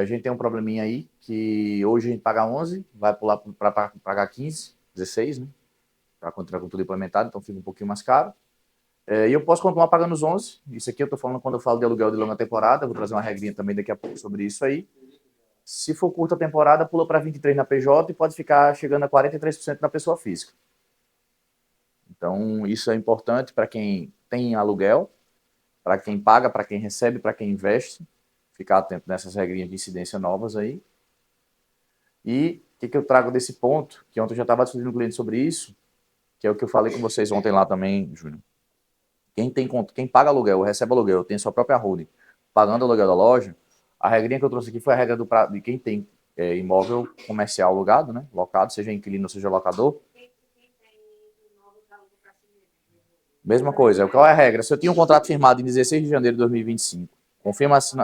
A gente tem um probleminha aí, que hoje a gente paga 11, vai pular para pagar 15, 16, né? Para continuar com tudo implementado, então fica um pouquinho mais caro. E eu posso continuar pagando os 11. Isso aqui eu estou falando quando eu falo de aluguel de longa temporada. Vou trazer uma regrinha também daqui a pouco sobre isso aí. Se for curta temporada, pula para 23 na PJ e pode ficar chegando a 43% na pessoa física. Então, isso é importante para quem tem aluguel, para quem paga, para quem recebe, para quem investe. Ficar atento nessas regrinhas de incidência novas aí. E o que eu trago desse ponto, que ontem eu já estava discutindo com o cliente sobre isso, que é o que eu falei com vocês ontem lá também, Júnior. Quem paga aluguel, recebe aluguel, tem sua própria holding, pagando aluguel da loja, a regrinha que eu trouxe aqui foi a regra de quem tem imóvel comercial alugado, né? Locado, seja inquilino, seja locador. Mesma coisa. Qual é a regra? Se eu tinha um contrato firmado em 16 de janeiro de 2025,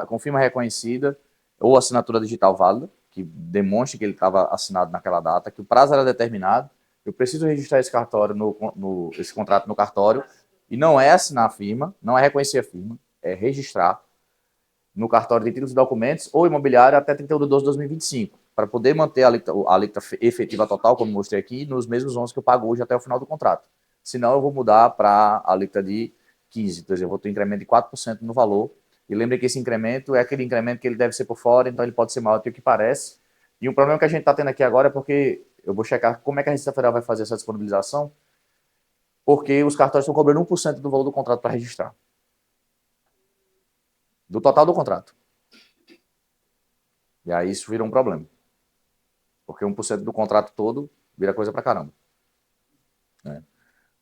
confirma reconhecida ou assinatura digital válida, que demonstre que ele estava assinado naquela data, que o prazo era determinado, eu preciso registrar esse esse contrato no cartório, e não é assinar a firma, não é reconhecer a firma, é registrar no cartório de títulos e documentos ou imobiliário até 31 de 12 de 2025, para poder manter a alíquota efetiva total, como mostrei aqui, nos mesmos 11 que eu pago hoje até o final do contrato. Senão eu vou mudar para a alíquota de 15, então eu vou ter um incremento de 4% no valor. E lembre que esse incremento é aquele incremento que ele deve ser por fora, então ele pode ser maior do que o que parece. E o problema que a gente está tendo aqui agora é porque eu vou checar como é que a Receita Federal vai fazer essa disponibilização, porque os cartórios estão cobrando 1% do valor do contrato para registrar. Do total do contrato. E aí isso vira um problema. Porque 1% do contrato todo vira coisa pra caramba. Né?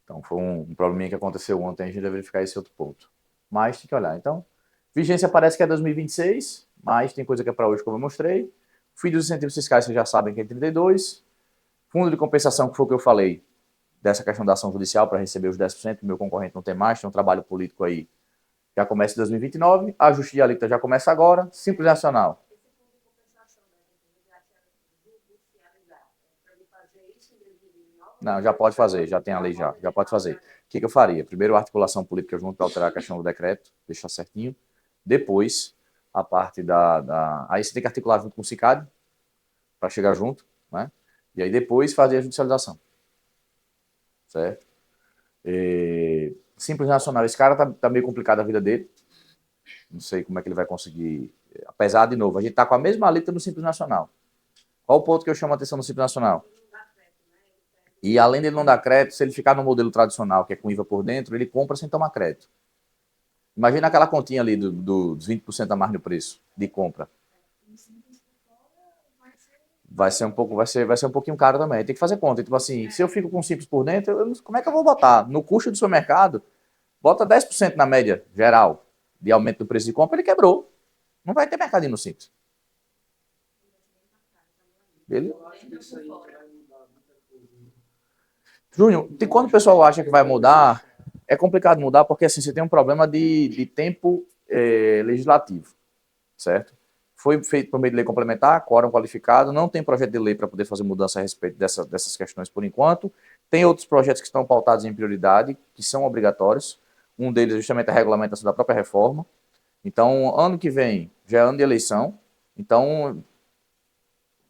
Então foi um probleminha que aconteceu ontem, a gente deve verificar esse outro ponto. Mas tem que olhar. Então, vigência parece que é 2026, mas tem coisa que é para hoje, como eu mostrei. Fim dos incentivos fiscais, vocês já sabem que é 32. Fundo de compensação, que foi o que eu falei, dessa questão da ação judicial para receber os 10%, meu concorrente não tem mais, tem um trabalho político aí, já começa em 2029. Ajuste de alíquota já começa agora. Simples Nacional. Não, já pode fazer, já tem a lei já pode fazer. O que eu faria? Primeiro, a articulação política junto para alterar a questão do decreto, deixar certinho. Depois, a parte Aí você tem que articular junto com o CICAD, para chegar junto, né? E aí depois fazer a judicialização. certo? Simples Nacional, esse cara tá meio complicado a vida dele. Não sei como é que ele vai conseguir. Apesar, de novo, a gente tá com a mesma alíquota no Simples Nacional. Qual o ponto que eu chamo a atenção no Simples Nacional? E além dele não dar crédito, se ele ficar no modelo tradicional, que é com IVA por dentro, ele compra sem tomar crédito. Imagina aquela continha ali dos 20% a mais no preço de compra. Vai ser um pouquinho caro também. Tem que fazer conta. Tipo assim, se eu fico com simples por dentro, como é que eu vou botar? No custo do supermercado, bota 10% na média geral de aumento do preço de compra, ele quebrou. Não vai ter mercadinho no simples. Beleza? Eu acho que isso aí vai mudar muita coisa. Júnior, quando o pessoal acha que vai mudar, é complicado mudar porque assim, você tem um problema de tempo legislativo, certo? Foi feito por meio de lei complementar, quórum qualificado, não tem projeto de lei para poder fazer mudança a respeito dessas questões por enquanto. Tem outros projetos que estão pautados em prioridade, que são obrigatórios. Um deles é justamente a regulamentação da própria reforma. Então, ano que vem já é ano de eleição, então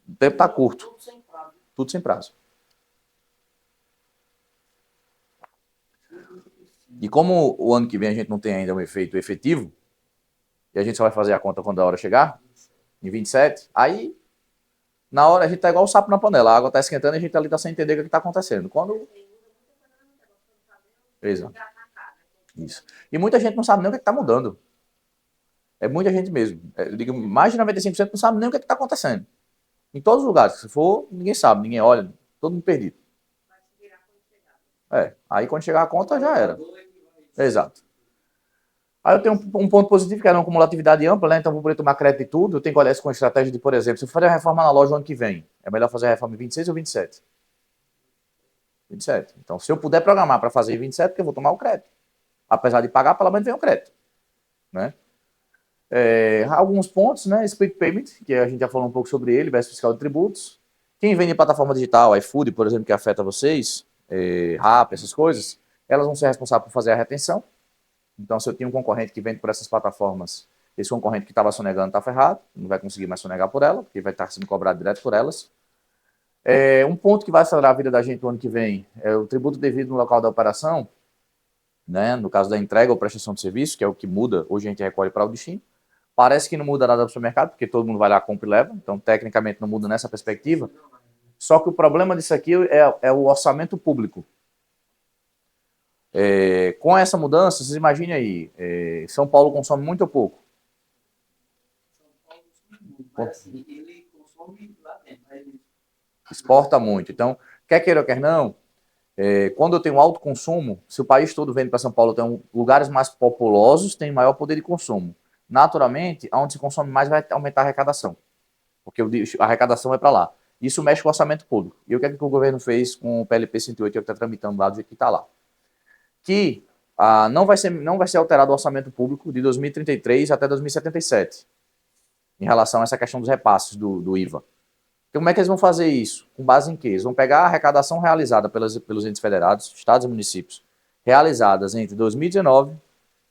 o tempo está curto. Tudo sem prazo. Tudo sem prazo. E como o ano que vem a gente não tem ainda um efeito efetivo, e a gente só vai fazer a conta quando a hora chegar, em 27, aí na hora a gente tá igual o sapo na panela, a água tá esquentando e a gente ali tá sem entender o que tá acontecendo. Quando... Exato. Isso. E muita gente não sabe nem o que tá mudando. É muita gente mesmo. Eu digo, mais de 95% não sabe nem o que tá acontecendo. Em todos os lugares, se for, ninguém sabe, ninguém olha, todo mundo perdido. Aí quando chegar a conta já era. Exato. Aí eu tenho um ponto positivo, que é uma cumulatividade ampla, né? Então, vou poder tomar crédito e tudo. Eu tenho que olhar isso com estratégia de, por exemplo, se eu fazer a reforma na loja no ano que vem, é melhor fazer a reforma em 26 ou 27? 27. Então, se eu puder programar para fazer em 27, porque eu vou tomar o crédito. Apesar de pagar, pelo menos vem o crédito. Né? Alguns pontos, né? Split Payment, que a gente já falou um pouco sobre ele, versus fiscal de tributos. Quem vende em plataforma digital, iFood, por exemplo, que afeta vocês, Rappi, essas coisas, elas vão ser responsáveis por fazer a retenção. Então, se eu tenho um concorrente que vende por essas plataformas, esse concorrente que estava sonegando está ferrado, não vai conseguir mais sonegar por ela, porque vai estar sendo cobrado direto por elas. Um ponto que vai acelerar a vida da gente no ano que vem é o tributo devido no local da operação, né? No caso da entrega ou prestação de serviço, que é o que muda, hoje a gente recolhe para o destino. Parece que não muda nada no supermercado, porque todo mundo vai lá, compra e leva, então tecnicamente não muda nessa perspectiva. Só que o problema disso aqui é o orçamento público. Com essa mudança, vocês imaginem aí, São Paulo consome muito ou pouco? São Paulo consome muito, mas assim, ele consome lá dentro, mas ele Exporta muito. Então, quer queira ou quer não, quando eu tenho alto consumo, se o país todo vende para São Paulo, tem lugares mais populosos, tem maior poder de consumo. Naturalmente, onde se consome mais vai aumentar a arrecadação, porque a arrecadação é para lá. Isso mexe com o orçamento público. E o que é que o governo fez com o PLP 108, que está tramitando lá do jeito que está lá? Que não vai ser alterado o orçamento público de 2033 até 2077, em relação a essa questão dos repasses do IVA. Como é que eles vão fazer isso? Com base em quê? Eles vão pegar a arrecadação realizada pelos entes federados, estados e municípios, realizadas entre 2019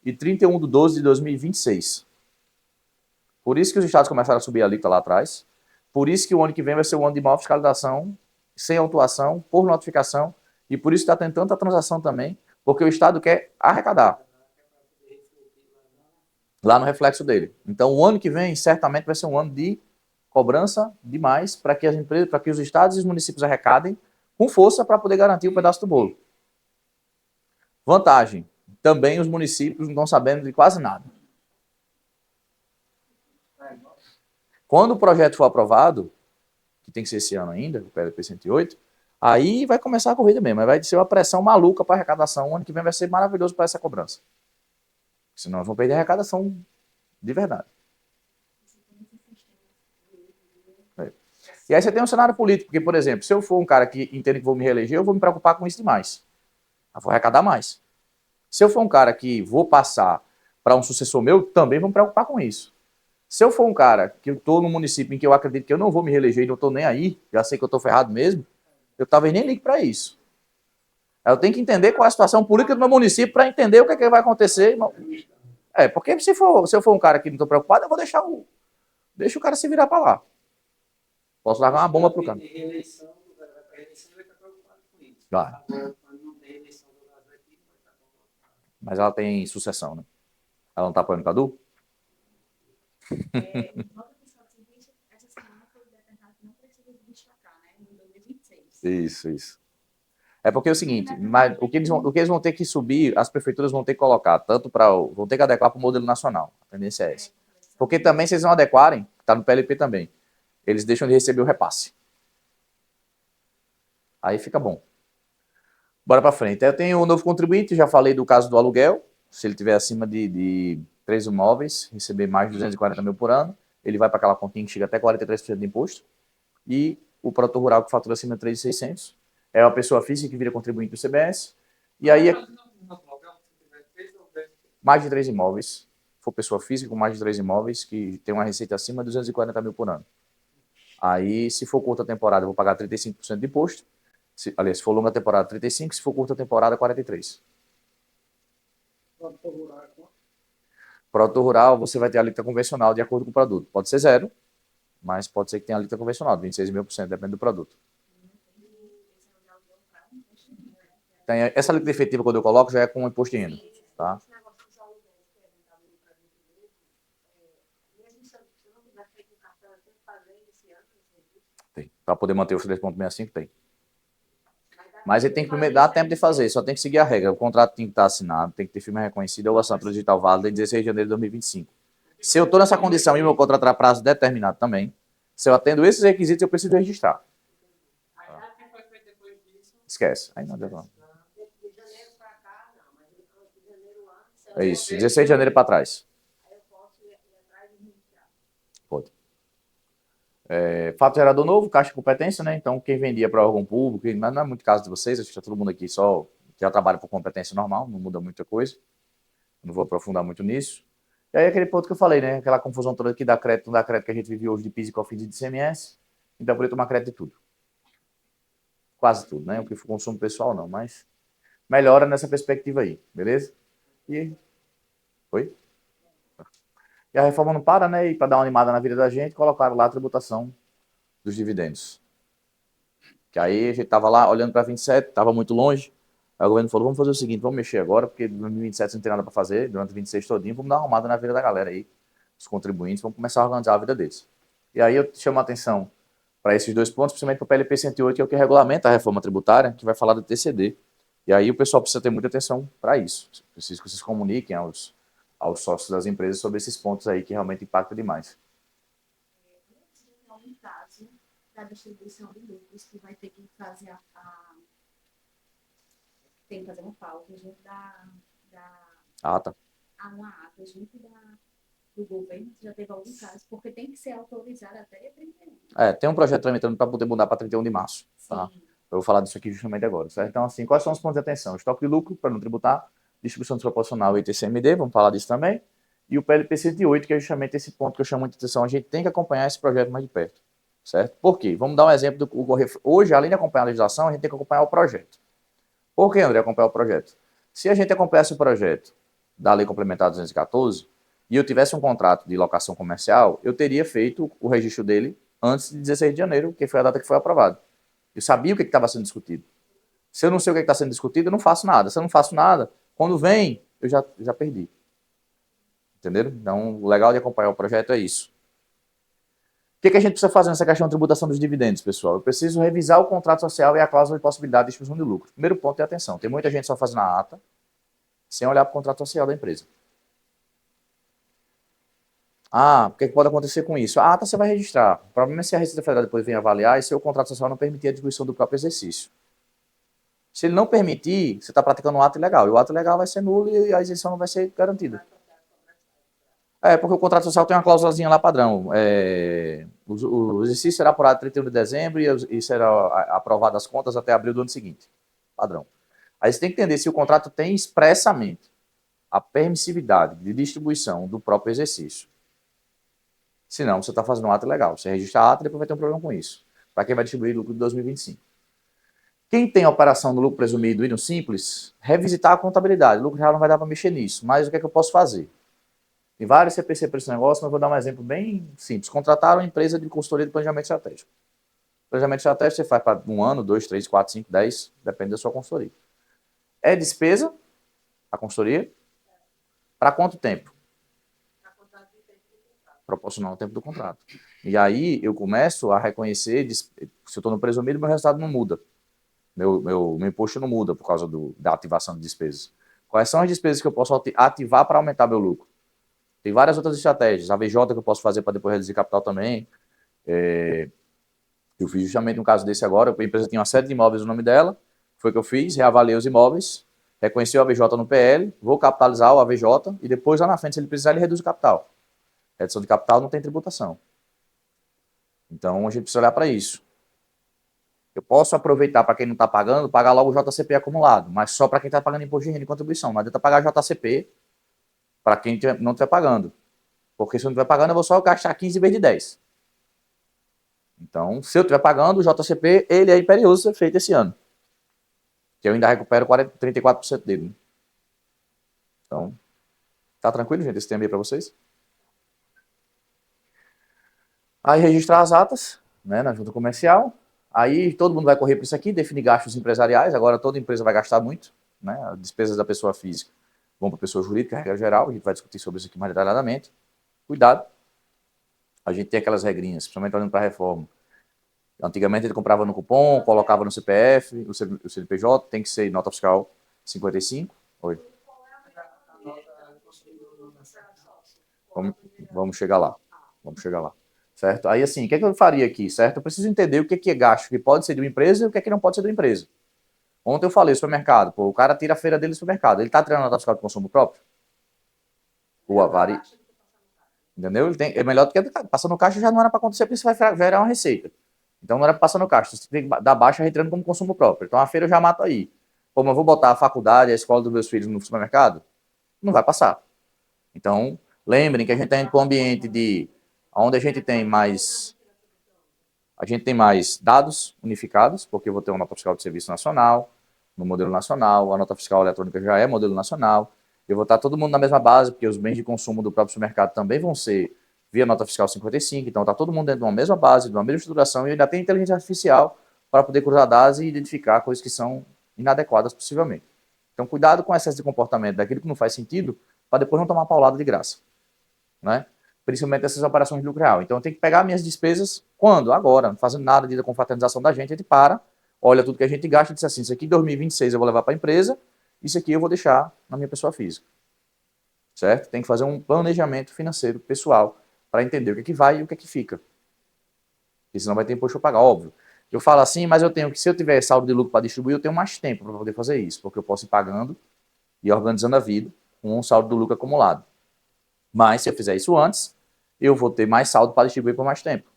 e 31 de 12 de 2026. Por isso que os estados começaram a subir a alíquota lá atrás. Por isso que o ano que vem vai ser o ano de maior fiscalização, sem autuação, por notificação. E por isso está tendo tanta transação também, porque o estado quer arrecadar lá no reflexo dele. Então, o ano que vem, certamente, vai ser um ano de cobrança demais para que as empresas, para que os estados e os municípios arrecadem com força para poder garantir o pedaço do bolo. Vantagem, também os municípios não estão sabendo de quase nada. Quando o projeto for aprovado, que tem que ser esse ano ainda, o PLP 108, aí vai começar a corrida mesmo, vai ser uma pressão maluca para arrecadação, o ano que vem vai ser maravilhoso para essa cobrança. Senão nós vamos perder a arrecadação de verdade. E aí você tem um cenário político, porque, por exemplo, se eu for um cara que entende que vou me reeleger, eu vou me preocupar com isso demais. Eu vou arrecadar mais. Se eu for um cara que vou passar para um sucessor meu, também vou me preocupar com isso. Se eu for um cara que eu estou num município em que eu acredito que eu não vou me reeleger e não estou nem aí, já sei que eu estou ferrado mesmo, eu talvez nem ligue para isso. Eu tenho que entender qual é a situação política do meu município para entender o que, é que vai acontecer. Porque se eu for um cara que não estou preocupado, eu vou deixa o cara se virar para lá. Posso largar uma bomba pro cara. reeleição, vai para reeleição, ele vai estar preocupado com isso. Vai. Agora, quando não tem Mas ela tem sucessão, né? Ela não está apoiando o Cadu? Volta fiscal seguinte, essa semana foi determinado que não precisa destacar, né? Em 2026. Isso. É porque é o seguinte, mas o que eles vão ter que subir, as prefeituras vão ter que colocar, vão ter que adequar para o modelo nacional. A tendência é essa. Porque também, se eles não adequarem, está no PLP também, eles deixam de receber o repasse. Aí fica bom. Bora para frente. Eu tenho o novo contribuinte, já falei do caso do aluguel. Se ele tiver acima de 3 imóveis, receber mais de 240 mil por ano, ele vai para aquela continha que chega até 43% de imposto. E o produtor rural que fatura acima de 3.600 é uma pessoa física que vira contribuinte do CBS. E aí, mais de 3 imóveis, se for pessoa física com mais de 3 imóveis, que tem uma receita acima de 240 mil por ano. Aí, se for curta temporada, eu vou pagar 35% de imposto. Aliás, se for longa temporada, 35%, se for curta temporada, 43%. Produtor rural, você vai ter a alíquota convencional de acordo com o produto. Pode ser zero, mas pode ser que tenha alíquota convencional, 26.000%, depende do produto. Tem, essa alíquota efetiva, quando eu coloco, já é com imposto de renda. Tá? Tem. Para poder manter o 3.65, tem. Mas ele tem que primeiro dar tempo de fazer, só tem que seguir a regra. O contrato tem que estar assinado, tem que ter firma reconhecida ou assinatura digital válida em 16 de janeiro de 2025. Se eu estou nessa condição e meu contrato a prazo determinado também, se eu atendo esses requisitos, eu preciso registrar. Esquece. Aí não adianta. É isso, 16 de janeiro para trás. Pode. Fato gerador novo, caixa de competência, né? Então, quem vendia para órgão público, mas não é muito caso de vocês, acho que tá todo mundo aqui só já trabalha por competência normal, não muda muita coisa. Não vou aprofundar muito nisso. E aí, aquele ponto que eu falei, né? Aquela confusão toda que dá crédito, não dá crédito que a gente vive hoje de PIS e COFINS e de ICMS. Então, poder tomar crédito de tudo. Quase tudo, né? O que for consumo pessoal, não, mas melhora nessa perspectiva aí, beleza? E. Oi? E a reforma não para, né? E para dar uma animada na vida da gente, colocaram lá a tributação dos dividendos. Que aí a gente tava lá olhando para 27, tava muito longe. Aí o governo falou, vamos fazer o seguinte, vamos mexer agora, porque em 2027 não tem nada para fazer, durante 26 todinho, vamos dar uma arrumada na vida da galera aí, os contribuintes, vamos começar a organizar a vida deles. E aí eu chamo a atenção para esses dois pontos, principalmente para o PLP 108, que é o que regulamenta a reforma tributária, que vai falar do TCD. E aí o pessoal precisa ter muita atenção para isso. Preciso que vocês comuniquem aos sócios das empresas sobre esses pontos aí que realmente impactam demais. Um caso da distribuição de lucros que vai ter que fazer tem que fazer um pauta junto Ata. uma ata junto do governo, já teve algum caso, porque tem que ser autorizado até 31. Tem um projeto tramitando para poder mudar para 31 de março. Tá? Eu vou falar disso aqui justamente agora, certo? Então, assim, quais são os pontos de atenção? Estoque de lucro, para não tributar, distribuição desproporcional e ITCMD, vamos falar disso também, e o PLP 108, que é justamente esse ponto que eu chamo de atenção. A gente tem que acompanhar esse projeto mais de perto, certo? Por quê? Vamos dar um exemplo do hoje, além de acompanhar a legislação, a gente tem que acompanhar o projeto. Por que, André, acompanhar o projeto? Se a gente acompanhasse o projeto da Lei Complementar 214 e eu tivesse um contrato de locação comercial, eu teria feito o registro dele antes de 16 de janeiro, que foi a data que foi aprovado. Eu sabia o que estava sendo discutido. Se eu não sei o que está sendo discutido, eu não faço nada. Se eu não faço nada, quando vem, eu já perdi. Entenderam? Então, o legal de acompanhar o projeto é isso. O que a gente precisa fazer nessa questão de tributação dos dividendos, pessoal? Eu preciso revisar o contrato social e a cláusula de possibilidade de distribuição de lucro. Primeiro ponto é atenção. Tem muita gente só fazendo a ata, sem olhar para o contrato social da empresa. O que pode acontecer com isso? A ata você vai registrar. O problema é se a Receita Federal depois vem avaliar e se o contrato social não permitir a distribuição do próprio exercício. Se ele não permitir, você está praticando um ato ilegal. E o ato ilegal vai ser nulo e a isenção não vai ser garantida. Porque o contrato social tem uma cláusulazinha lá padrão. O exercício será apurado 31 de dezembro e será aprovado as contas até abril do ano seguinte. Padrão. Aí você tem que entender se o contrato tem expressamente a permissividade de distribuição do próprio exercício. Senão, você está fazendo um ato ilegal. Você registra a ata e depois vai ter um problema com isso. Para quem vai distribuir lucro de 2025. Quem tem a operação no lucro presumido e no simples, revisitar a contabilidade. O lucro real não vai dar para mexer nisso. Mas o que é que eu posso fazer? Tem vários CPC para esse negócio, mas eu vou dar um exemplo bem simples. Contrataram uma empresa de consultoria de planejamento estratégico. Planejamento estratégico você faz para 1 ano, 2, 3, 4, 5, 10, depende da sua consultoria. É despesa A consultoria? Para quanto tempo? Proporcional ao tempo do contrato. E aí eu começo a reconhecer, se eu estou no presumido, meu resultado não muda. Meu imposto não muda por causa da ativação de despesas. Quais são as despesas que eu posso ativar para aumentar meu lucro? Tem várias outras estratégias. A VJ que eu posso fazer para depois reduzir capital também. Eu fiz justamente um caso desse agora. A empresa tinha uma série de imóveis no nome dela. Foi o que eu fiz, reavaliei os imóveis, reconheci o AVJ no PL, vou capitalizar o AVJ e depois lá na frente, se ele precisar, ele reduz o capital. Redução de capital não tem tributação. Então a gente precisa olhar para isso. Eu posso aproveitar para quem não está pagando, pagar logo o JCP acumulado, mas só para quem está pagando imposto de renda e contribuição. Não adianta pagar JCP para quem não estiver pagando. Porque se eu não estiver pagando, eu vou só gastar 15 em vez de 10. Então, se eu estiver pagando, o JCP, ele é imperioso ser feito esse ano. Que eu ainda recupero 34% dele. Né? Então, tá tranquilo, gente? Esse tema aí para vocês? Aí registrar as atas, né, na junta comercial. Aí todo mundo vai correr para isso aqui, definir gastos empresariais. Agora toda empresa vai gastar muito, né? As despesas da pessoa física vão para a pessoa jurídica, regra geral. A gente vai discutir sobre isso aqui mais detalhadamente. Cuidado. A gente tem aquelas regrinhas, principalmente olhando para a reforma. Antigamente ele comprava no cupom, colocava no CPF, o CNPJ, tem que ser nota fiscal 55. Oi. Vamos chegar lá. Vamos chegar lá. Certo? Aí assim, o que é que eu faria aqui, certo? Eu preciso entender o que é gasto que pode ser de uma empresa e o que é que não pode ser de uma empresa. Ontem eu falei, supermercado, pô, o cara tira a feira dele do supermercado, ele está tirando a nota fiscal de consumo próprio? O avari... Entendeu? É melhor do que passar no caixa, já não era para acontecer, porque isso vai gerar uma receita. Então não era para passar no caixa, você tem que dar baixa retirando como consumo próprio. Então a feira eu já mato aí. Como eu vou botar a faculdade, a escola dos meus filhos no supermercado? Não vai passar. Então, lembrem que a gente está indo para um ambiente onde a gente tem mais dados unificados, porque eu vou ter uma nota fiscal de serviço nacional, no modelo nacional, a nota fiscal eletrônica já é modelo nacional, eu vou estar todo mundo na mesma base, porque os bens de consumo do próprio supermercado também vão ser via nota fiscal 55, então está todo mundo dentro de uma mesma base, de uma mesma estruturação, e ainda tem inteligência artificial para poder cruzar dados e identificar coisas que são inadequadas possivelmente. Então cuidado com o excesso de comportamento daquilo que não faz sentido, para depois não tomar paulada de graça, né? Principalmente essas operações de lucro real. Então eu tenho que pegar minhas despesas quando? Agora, não fazendo nada de confraternização da gente, a gente para, olha tudo que a gente gasta e diz assim, isso aqui em 2026 eu vou levar para a empresa, isso aqui eu vou deixar na minha pessoa física. Certo? Tem que fazer um planejamento financeiro pessoal para entender o que é que vai e o que é que fica. Porque senão vai ter imposto a pagar, óbvio. Eu falo assim, mas eu tenho que, se eu tiver saldo de lucro para distribuir, eu tenho mais tempo para poder fazer isso, porque eu posso ir pagando e organizando a vida com um saldo do lucro acumulado. Mas se eu fizer isso antes, eu vou ter mais saldo para distribuir por mais tempo.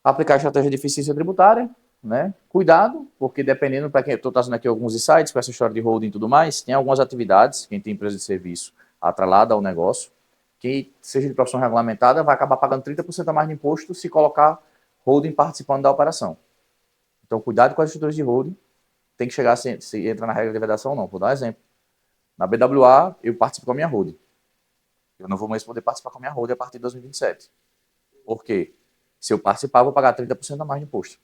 Aplicar a estratégia de eficiência tributária, né? Cuidado, porque dependendo, para quem eu estou trazendo aqui alguns insights com essa história de holding e tudo mais, tem algumas atividades, quem tem empresa de serviço atrelada ao negócio, que seja de profissão regulamentada, vai acabar pagando 30% a mais de imposto se colocar holding participando da operação. Então, cuidado com as estruturas de holding, tem que chegar se entra na regra de vedação ou não. Vou dar um exemplo. Na BWA, eu participo com a minha holding. Eu não vou mais poder participar com a minha holding a partir de 2027. Por quê? Se eu participar, eu vou pagar 30% a mais de imposto.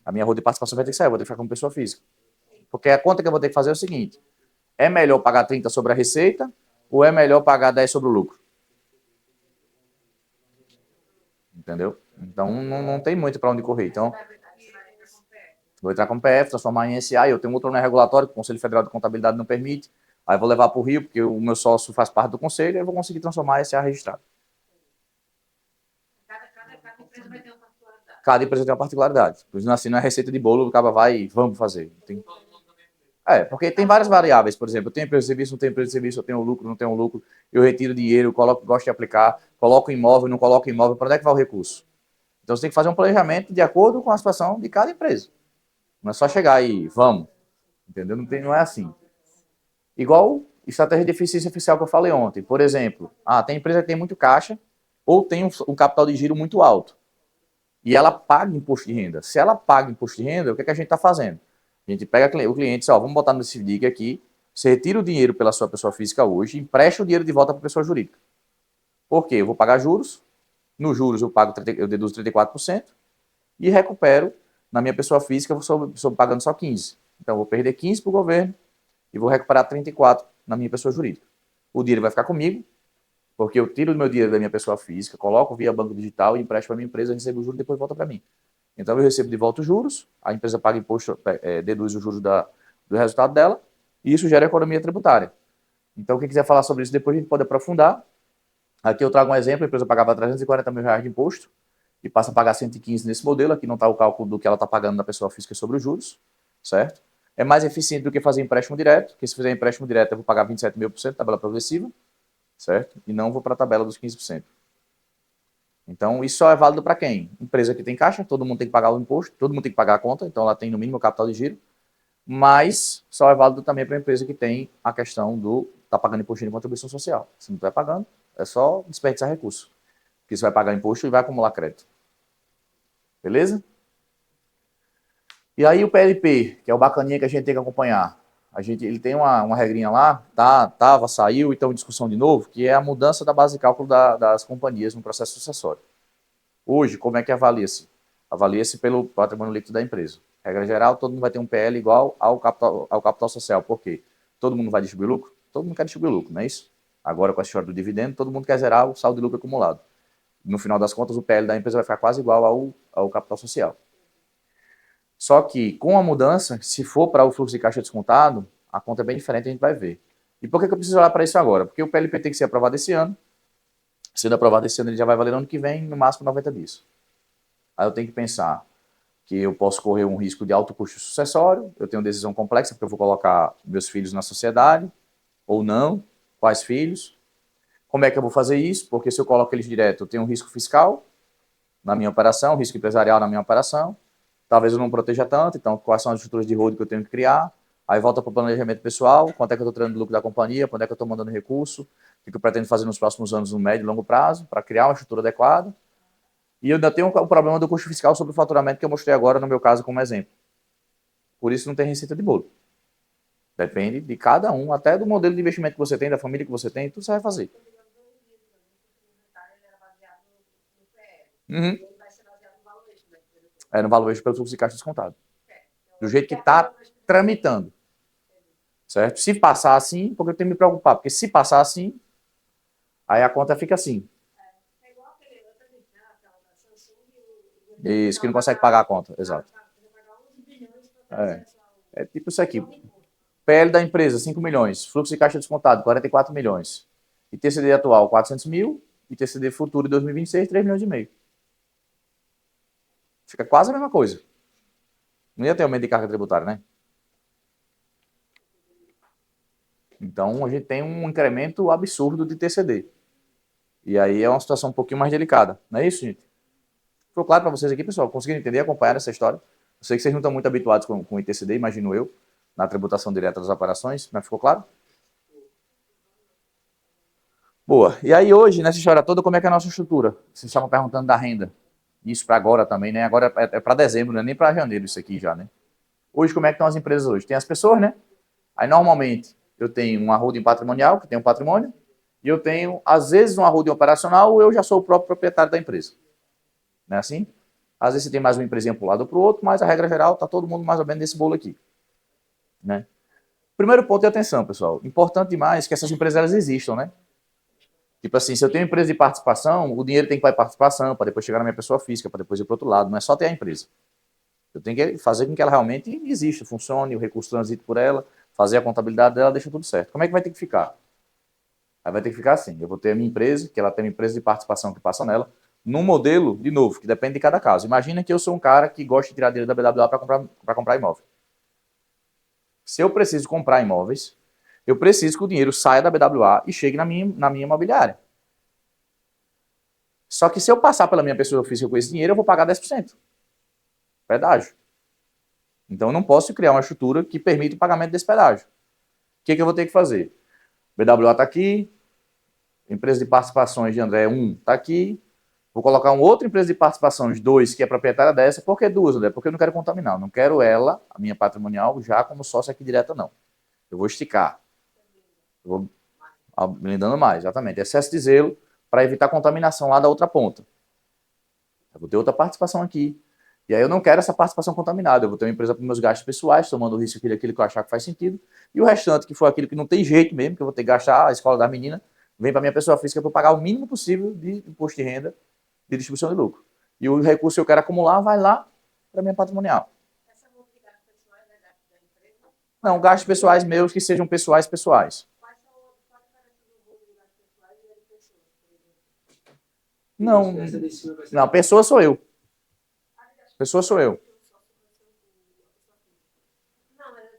A minha holding de participação vai ter que sair, eu vou ter que ficar como pessoa física. Porque a conta que eu vou ter que fazer é o seguinte, é melhor pagar 30 sobre a receita ou é melhor pagar 10 sobre o lucro? Entendeu? Então, não tem muito para onde correr. Então, vou entrar como PF, transformar em SA, eu tenho um outro regulatório que o Conselho Federal de Contabilidade não permite, aí vou levar para o Rio, porque o meu sócio faz parte do conselho, e eu vou conseguir transformar SA registrado. Cada empresa vai ter uma particularidade. Cada empresa tem uma particularidade. Por isso, assim, não é receita de bolo, o cara vai e vamos fazer. Porque tem várias variáveis, por exemplo, eu tenho empresa de serviço, não tenho empresa de serviço, eu tenho lucro, não tenho lucro, eu retiro dinheiro, gosto de aplicar, coloco imóvel, não coloco imóvel, para onde é que vai o recurso? Então você tem que fazer um planejamento de acordo com a situação de cada empresa. Não é só chegar e vamos, entendeu? Não é assim. Igual estratégia de eficiência fiscal que eu falei ontem. Por exemplo, tem empresa que tem muito caixa ou tem um capital de giro muito alto. E ela paga imposto de renda. Se ela paga imposto de renda, o que é que a gente está fazendo? A gente pega o cliente e diz, vamos botar no CIFDIG aqui, você retira o dinheiro pela sua pessoa física hoje e empresta o dinheiro de volta para a pessoa jurídica. Por quê? Eu vou pagar juros, nos juros eu deduzo 34% e recupero na minha pessoa física eu estou pagando só 15. Então eu vou perder 15 para o governo e vou recuperar 34 na minha pessoa jurídica. O dinheiro vai ficar comigo, porque eu tiro o meu dinheiro da minha pessoa física, coloco via banco digital e empresto para a minha empresa, recebo o juro e depois volta para mim. Então eu recebo de volta os juros, a empresa paga imposto, deduz os juros do resultado dela, e isso gera economia tributária. Então quem quiser falar sobre isso depois a gente pode aprofundar. Aqui eu trago um exemplo, a empresa pagava R$340 mil de imposto e passa a pagar 115 nesse modelo, aqui não está o cálculo do que ela está pagando na pessoa física sobre os juros, certo? É mais eficiente do que fazer empréstimo direto, porque se fizer empréstimo direto eu vou pagar 27 mil por cento, tabela progressiva, certo? E não vou para a tabela dos 15%. Então, isso só é válido para quem? Empresa que tem caixa, todo mundo tem que pagar o imposto, todo mundo tem que pagar a conta, então ela tem no mínimo o capital de giro, mas só é válido também para a empresa que tem a questão do tá pagando imposto de contribuição social. Se não estiver pagando, é só desperdiçar recurso, porque você vai pagar imposto e vai acumular crédito. Beleza? E aí o PLP, que é o bacaninha que a gente tem que acompanhar. Ele tem uma regrinha lá, saiu, então discussão de novo, que é a mudança da base de cálculo das companhias no processo sucessório. Hoje, como é que avalia-se? Avalia-se pelo patrimônio líquido da empresa. Regra geral, todo mundo vai ter um PL igual ao capital social. Por quê? Todo mundo vai distribuir lucro? Todo mundo quer distribuir lucro, não é isso? Agora, com a história do dividendo, todo mundo quer zerar o saldo de lucro acumulado. No final das contas, o PL da empresa vai ficar quase igual ao capital social. Só que, com a mudança, se for para o fluxo de caixa descontado, a conta é bem diferente, a gente vai ver. E por que eu preciso olhar para isso agora? Porque o PLP tem que ser aprovado esse ano. Sendo aprovado esse ano, ele já vai valer no ano que vem, no máximo 90 dias. Aí eu tenho que pensar que eu posso correr um risco de alto custo sucessório, eu tenho uma decisão complexa, porque eu vou colocar meus filhos na sociedade, ou não, quais filhos. Como é que eu vou fazer isso? Porque se eu coloco eles direto, eu tenho um risco fiscal na minha operação, um risco empresarial na minha operação, talvez eu não proteja tanto, então quais são as estruturas de holding que eu tenho que criar, aí volta para o planejamento pessoal, quanto é que eu estou tirando lucro da companhia, quanto é que eu estou mandando recurso, o que eu pretendo fazer nos próximos anos, no médio e longo prazo, para criar uma estrutura adequada. E eu ainda tenho o problema do custo fiscal sobre o faturamento que eu mostrei agora no meu caso como exemplo. Por isso não tem receita de bolo. Depende de cada um, até do modelo de investimento que você tem, da família que você tem, tudo você vai fazer. Uhum. É no valor pelo fluxo de caixa descontado. Do jeito que está tramitando. Certo? Se passar assim, porque eu tenho que me preocupar, porque se passar assim, aí a conta fica assim. Isso, que não consegue pagar a conta, exato. É tipo isso aqui. PL da empresa, 5 milhões. Fluxo de caixa descontado, 44 milhões. E TCD atual, 400 mil. E TCD futuro, 2026, 3 milhões e meio. Fica quase a mesma coisa. Não ia ter aumento de carga tributária, né? Então, a gente tem um incremento absurdo de TCD. E aí é uma situação um pouquinho mais delicada. Não é isso, gente? Ficou claro para vocês aqui, pessoal? Conseguiram entender, acompanhar essa história? Eu sei que vocês não estão muito habituados com o ITCD, imagino eu, na tributação direta das operações, mas ficou claro? Boa. E aí hoje, nessa história toda, como é que é a nossa estrutura? Vocês estavam perguntando da renda. Isso para agora também, né? Agora é para dezembro, não é nem para janeiro isso aqui já, né? Hoje, como é que estão as empresas hoje? Tem as pessoas, né? Aí, normalmente, eu tenho uma holding patrimonial, que tem um patrimônio, e eu tenho, às vezes, uma holding operacional, ou eu já sou o próprio proprietário da empresa. Não é assim? Às vezes você tem mais uma empresinha para um lado ou para o outro, mas a regra geral está todo mundo mais ou menos nesse bolo aqui. Né? Primeiro ponto de atenção, pessoal. Importante demais que essas empresas elas existam, né? Tipo assim, se eu tenho uma empresa de participação, o dinheiro tem que ir para a participação, para depois chegar na minha pessoa física, para depois ir para o outro lado. Não é só ter a empresa. Eu tenho que fazer com que ela realmente exista, funcione, o recurso transite por ela, fazer a contabilidade dela, deixa tudo certo. Como é que vai ter que ficar? Aí vai ter que ficar assim. Eu vou ter a minha empresa, que ela tem uma empresa de participação que passa nela, num modelo, de novo, que depende de cada caso. Imagina que eu sou um cara que gosta de tirar dinheiro da BWA para comprar imóvel. Se eu preciso comprar imóveis, eu preciso que o dinheiro saia da BWA e chegue na minha imobiliária. Só que se eu passar pela minha pessoa física com esse dinheiro, eu vou pagar 10%. Pedágio. Então eu não posso criar uma estrutura que permita o pagamento desse pedágio. O que eu vou ter que fazer? BWA está aqui, empresa de participações de André 1 está aqui, vou colocar uma outra empresa de participações 2 que é proprietária dessa. Por que duas, André? Porque eu não quero contaminar. Eu não quero ela, a minha patrimonial, já como sócia aqui direta, não. Eu vou esticar. Eu vou blindando mais, exatamente. Excesso de zelo para evitar contaminação lá da outra ponta. Eu vou ter outra participação aqui. E aí eu não quero essa participação contaminada. Eu vou ter uma empresa para meus gastos pessoais, tomando o risco aquilo que eu achar que faz sentido. E o restante, que for aquilo que não tem jeito mesmo, que eu vou ter que gastar a escola da menina, vem para minha pessoa física para eu pagar o mínimo possível de imposto de renda de distribuição de lucro. E o recurso que eu quero acumular vai lá para minha patrimonial. Essa multa de gastos pessoais é gasto da empresa? Não, gastos pessoais meus que sejam pessoais. Qual a diferença do rolo de gastos pessoais e de pessoas, por exemplo? Não, Essa decisão vai ser- não, pessoa sou eu. Pessoa sou eu.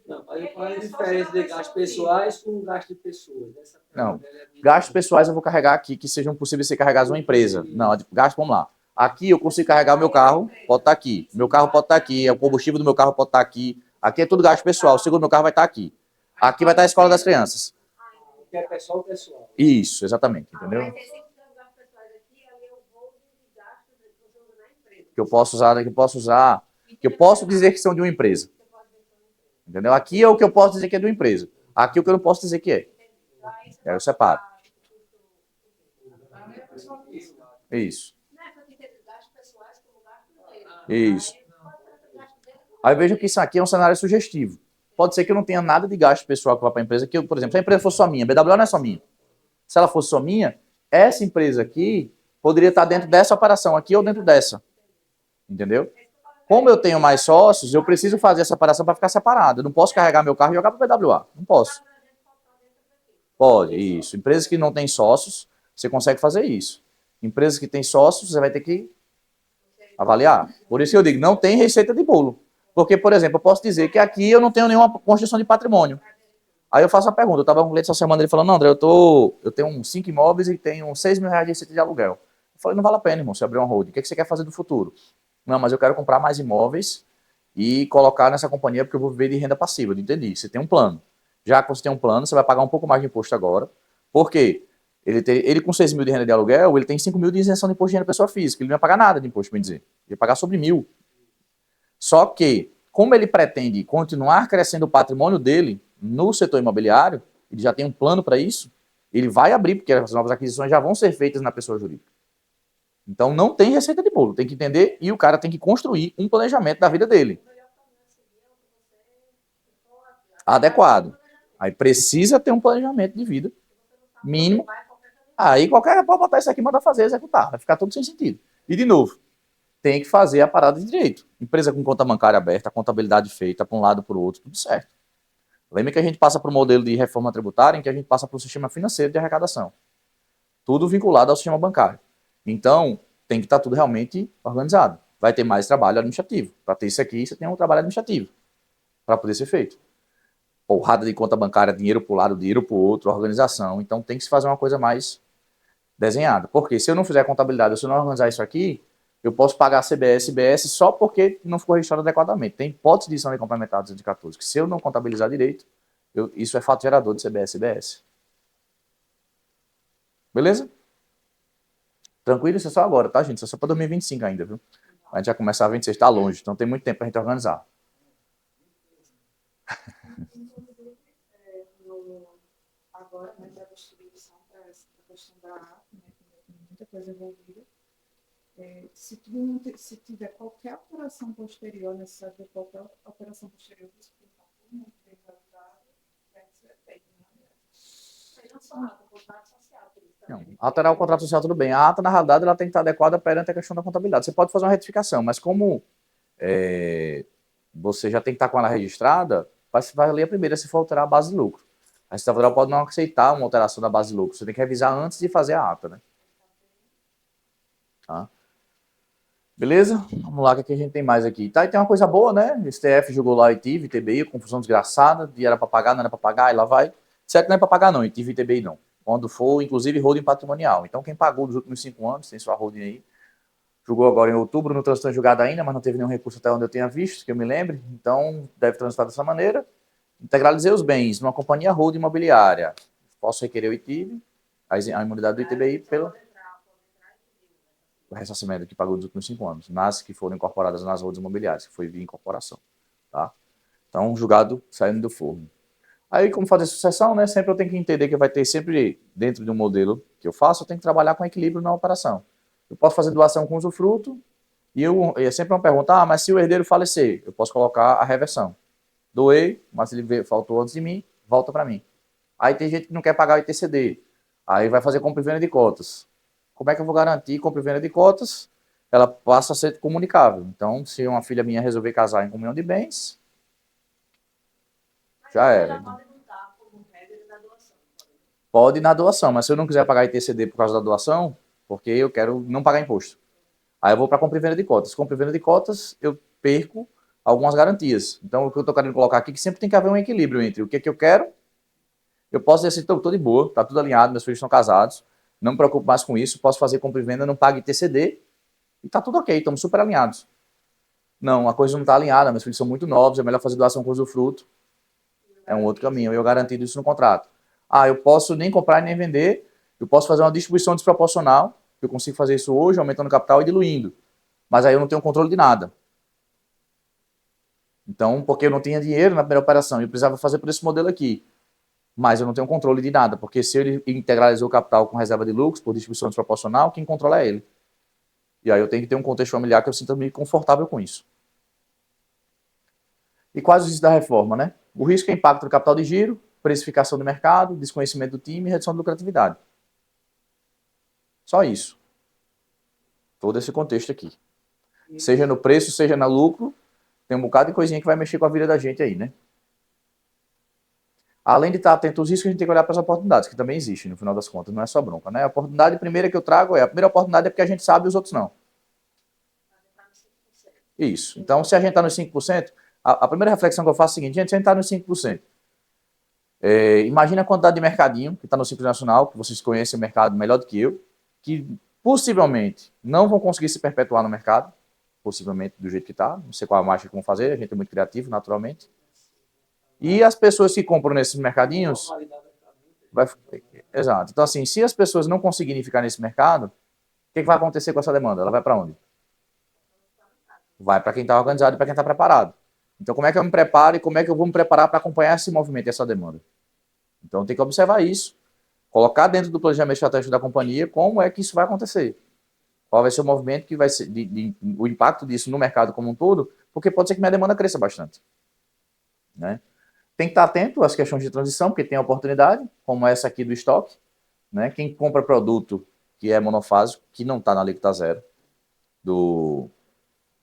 Não, aí eu falo a diferença de gastos pessoais com gasto de pessoas. Essa Não. ela é muito- Gastos pessoais eu vou carregar aqui que sejam possíveis de ser carregados uma empresa. Não, gasto, vamos lá. Aqui eu consigo carregar o meu carro, pode estar aqui. Meu carro pode estar aqui, o combustível do meu carro pode estar aqui. Aqui é tudo gasto pessoal, o seguro do meu carro vai estar aqui. Aqui vai estar a escola das crianças. O que é pessoal, pessoal. Isso, exatamente, entendeu? Mas esse gastos pessoais aqui, ali eu vou de gastos que você usa na empresa. Que eu posso usar, que eu posso dizer que são de uma empresa. Entendeu? Aqui é o que eu posso dizer que é de uma empresa. Aqui é o que eu não posso dizer que é. Aí eu separo. Isso. Isso. Aí eu vejo que isso aqui é um cenário sugestivo. Pode ser que eu não tenha nada de gasto pessoal que vá para a empresa, que eu, por exemplo, se a empresa fosse só minha, a BWO não é só minha. Se ela fosse só minha, essa empresa aqui poderia estar dentro dessa operação aqui ou dentro dessa. Entendeu? Como eu tenho mais sócios, eu preciso fazer essa separação para ficar separado. Eu não posso carregar meu carro e jogar para o BWA. Não posso. Pode, isso. Empresas que não têm sócios, você consegue fazer isso. Empresas que têm sócios, você vai ter que avaliar. Por isso que eu digo, não tem receita de bolo. Porque, por exemplo, eu posso dizer que aqui eu não tenho nenhuma construção de patrimônio. Aí eu faço a pergunta, eu estava com um cliente essa semana, ele falou, não, André, eu tenho uns 5 imóveis e tenho 6 mil reais de receita de aluguel. Eu falei, não vale a pena, irmão, você abrir uma holding. O que você quer fazer no futuro? Não, mas eu quero comprar mais imóveis e colocar nessa companhia porque eu vou viver de renda passiva. Eu entendi, você tem um plano. Já que você tem um plano, você vai pagar um pouco mais de imposto agora. Por quê? Ele com 6 mil de renda de aluguel, ele tem 5 mil de isenção de imposto de renda pessoa física. Ele não ia pagar nada de imposto, bem dizer. Ele ia pagar sobre 1.000. Só que, como ele pretende continuar crescendo o patrimônio dele no setor imobiliário, ele já tem um plano para isso, ele vai abrir, porque as novas aquisições já vão ser feitas na pessoa jurídica. Então não tem receita de bolo, tem que entender e o cara tem que construir um planejamento da vida dele. Adequado. Aí precisa ter um planejamento de vida mínimo. Aí qualquer pode botar isso aqui e mandar fazer, executar. Vai ficar tudo sem sentido. E de novo, tem que fazer a parada de direito. Empresa com conta bancária aberta, contabilidade feita para um lado para o outro, tudo certo. Lembra que a gente passa para o modelo de reforma tributária em que a gente passa para o sistema financeiro de arrecadação. Tudo vinculado ao sistema bancário. Então, tem que estar tudo realmente organizado. Vai ter mais trabalho administrativo. Para ter isso aqui, você tem um trabalho administrativo para poder ser feito. Porrada de conta bancária, dinheiro para um lado, dinheiro para o outro, organização. Então, tem que se fazer uma coisa mais desenhada. Porque se eu não fizer contabilidade, se eu não organizar isso aqui, eu posso pagar CBS e IBS só porque não ficou registrado adequadamente. Tem hipótese de isenção de complementar 214, que se eu não contabilizar direito, isso é fato gerador de CBS e IBS. Beleza? Tranquilo, isso é só agora, tá, gente? Isso é só para 2025 ainda, viu? A gente vai começar a 26, está longe, então tem muito tempo para a gente organizar. Agora, né, da distribuição para essa questão da ata, né, tem muita coisa envolvida. Se tiver qualquer operação posterior, necessário de qualquer operação posterior, você tem que estar muito bem validado, deve ser feito, né? Não só ata, contrato social, por isso Não, também. alterar o contrato social, tudo bem. A ata, na realidade, ela tem que estar adequada perante a questão da contabilidade. Você pode fazer uma retificação, mas como você já tem que estar com ela registrada, vai ler a primeira se for alterar a base de lucro. A Receita Federal pode não aceitar uma alteração da base de lucro. Você tem que revisar antes de fazer a ata, né? Tá? Beleza? Vamos lá, o que a gente tem mais aqui? Tá, e tem uma coisa boa, né? O STF jogou lá ITIV, TBI, confusão desgraçada, e era para pagar, não era para pagar, e lá vai. Certo, não é para pagar não, ITIV e TBI não. Quando for, inclusive, holding patrimonial. Então, quem pagou nos últimos 5 anos, tem sua holding aí, julgou agora em outubro, não transitou em julgado ainda, mas não teve nenhum recurso até onde eu tenha visto, que eu me lembre. Então, deve transitar dessa maneira. Integralizei os bens numa companhia holding imobiliária. Posso requerer o ITIV, a imunidade do ITBI, pelo ressarcimento que pagou nos últimos 5 anos, nas que foram incorporadas nas holdings imobiliárias, que foi via incorporação. Tá? Então, julgado saindo do forno. Aí, como fazer sucessão, né? Sempre eu tenho que entender que vai ter sempre, dentro de um modelo que eu faço, eu tenho que trabalhar com equilíbrio na operação. Eu posso fazer doação com usufruto E sempre uma pergunta, mas se o herdeiro falecer, eu posso colocar a reversão. Doei, mas ele faltou antes de mim, volta para mim. Aí tem gente que não quer pagar o ITCD. Aí vai fazer compra e venda de cotas. Como é que eu vou garantir compra e venda de cotas? Ela passa a ser comunicável. Então, se uma filha minha resolver casar em comunhão de bens, já era. Pode na doação, mas se eu não quiser pagar ITCD por causa da doação, porque eu quero não pagar imposto. Aí eu vou para compra e venda de cotas. Compra e venda de cotas, eu perco algumas garantias. Então, o que eu estou querendo colocar aqui é que sempre tem que haver um equilíbrio entre o que eu quero. Eu posso dizer assim, estou de boa, está tudo alinhado, meus filhos estão casados, não me preocupo mais com isso, posso fazer compra e venda, não pague ITCD, e está tudo ok, estamos super alinhados. Não, a coisa não está alinhada, meus filhos são muito novos, é melhor fazer doação com usufruto. É um outro caminho, eu garantido isso no contrato. Eu posso nem comprar nem vender, eu posso fazer uma distribuição desproporcional, eu consigo fazer isso hoje, aumentando o capital e diluindo. Mas aí eu não tenho controle de nada. Então, porque eu não tinha dinheiro na primeira operação, eu precisava fazer por esse modelo aqui. Mas eu não tenho controle de nada, porque se ele integralizou o capital com reserva de lucros, por distribuição desproporcional, quem controla é ele. E aí eu tenho que ter um contexto familiar que eu sinta-me confortável com isso. E quais os riscos da reforma, né? O risco é impacto do capital de giro, precificação do mercado, desconhecimento do time e redução da lucratividade. Só isso. Todo esse contexto aqui. Seja no preço, seja no lucro, tem um bocado de coisinha que vai mexer com a vida da gente aí, né? Além de estar atento aos riscos, a gente tem que olhar para as oportunidades, que também existem, no final das contas, não é só bronca, né? A oportunidade primeira que eu trago a primeira oportunidade é porque a gente sabe e os outros não. Isso. Então, se a gente está nos 5%, a primeira reflexão que eu faço é a seguinte, gente, se a gente está nos 5%, imagina a quantidade de mercadinho que está no Simples Nacional, que vocês conhecem o mercado melhor do que eu, que possivelmente não vão conseguir se perpetuar no mercado, possivelmente do jeito que está, não sei qual a marcha que vão fazer, a gente é muito criativo, naturalmente. E as pessoas que compram nesses mercadinhos... Exato. Então, assim, se as pessoas não conseguirem ficar nesse mercado, o que vai acontecer com essa demanda? Ela vai para onde? Vai para quem está organizado e para quem está preparado. Então, como é que eu me preparo e como é que eu vou me preparar para acompanhar esse movimento e essa demanda? Então, tem que observar isso. Colocar dentro do planejamento estratégico da companhia como é que isso vai acontecer. Qual vai ser o movimento que vai ser, o impacto disso no mercado como um todo, porque pode ser que minha demanda cresça bastante. Né? Tem que estar atento às questões de transição, porque tem oportunidade, como essa aqui do estoque. Né? Quem compra produto que é monofásico, que não está na alíquota zero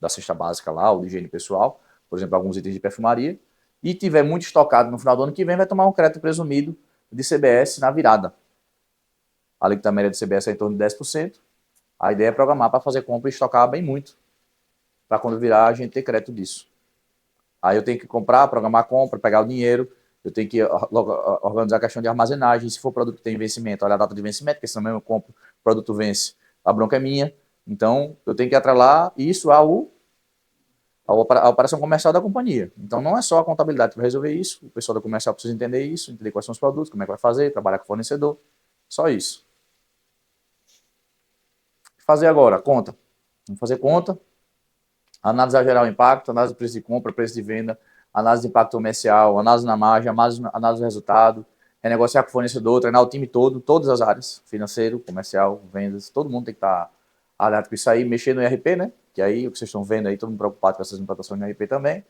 da cesta básica lá, ou de higiene pessoal, por exemplo, alguns itens de perfumaria, e tiver muito estocado no final do ano que vem, vai tomar um crédito presumido de CBS na virada. A alíquota média de CBS é em torno de 10%. A ideia é programar para fazer compra e estocar bem muito, para quando virar a gente ter crédito disso. Aí eu tenho que comprar, programar a compra, pegar o dinheiro, eu tenho que organizar a questão de armazenagem, se for produto que tem vencimento, olha a data de vencimento, porque senão eu compro, o produto vence, a bronca é minha. Então, eu tenho que atrelar isso a operação comercial da companhia. Então, não é só a contabilidade que vai resolver isso, o pessoal da comercial precisa entender isso, entender quais são os produtos, como é que vai fazer, trabalhar com o fornecedor, só isso. Fazer agora, conta. Vamos fazer conta, analisar geral o impacto, análise de preço de compra, preço de venda, análise de impacto comercial, análise na margem, análise do resultado, renegociar com o fornecedor, treinar o time todo, todas as áreas, financeiro, comercial, vendas, todo mundo tem que estar alerta com isso aí, mexer no ERP, né? Que aí o que vocês estão vendo aí, todo mundo preocupado com essas implantações no ERP também.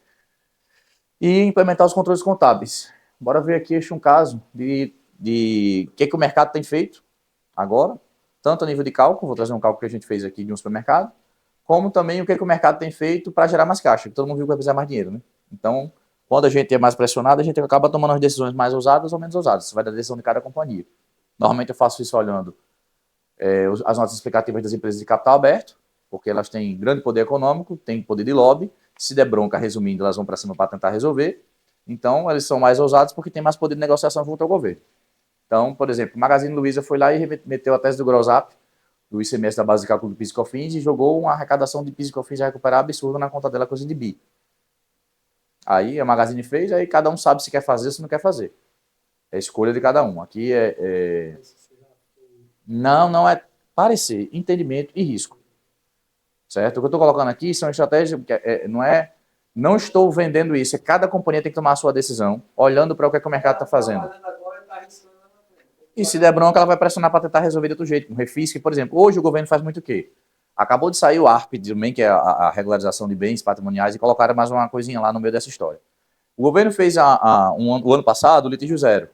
E implementar os controles contábeis. Bora ver aqui um caso de que o mercado tem feito agora, tanto a nível de cálculo, vou trazer um cálculo que a gente fez aqui de um supermercado, como também o que o mercado tem feito para gerar mais caixa, que todo mundo viu que vai precisar mais dinheiro, né? Então, quando a gente é mais pressionado, a gente acaba tomando as decisões mais ousadas ou menos ousadas, isso vai da decisão de cada companhia. Normalmente eu faço isso olhando as notas explicativas das empresas de capital aberto, porque elas têm grande poder econômico, têm poder de lobby, se der bronca, resumindo, elas vão para cima para tentar resolver, então eles são mais ousados porque têm mais poder de negociação junto ao governo. Então, por exemplo, o Magazine Luiza foi lá e meteu a tese do Grosap, do ICMS da base de cálculo do PIS e COFINS, e jogou uma arrecadação de PIS e COFINS a recuperar absurda na conta dela, coisa de bi. Aí a Magazine fez, aí cada um sabe se quer fazer ou se não quer fazer. É a escolha de cada um. Aqui não é parecer, entendimento e risco. Certo? O que eu estou colocando aqui são estratégias, não estou vendendo isso, cada companhia tem que tomar a sua decisão, olhando para o que o mercado está fazendo. E se der bronca, ela vai pressionar para tentar resolver de outro jeito. Um refisque, por exemplo. Hoje o governo faz muito o quê? Acabou de sair o ARP também, que é a regularização de bens patrimoniais, e colocaram mais uma coisinha lá no meio dessa história. O governo fez o ano passado o litígio zero.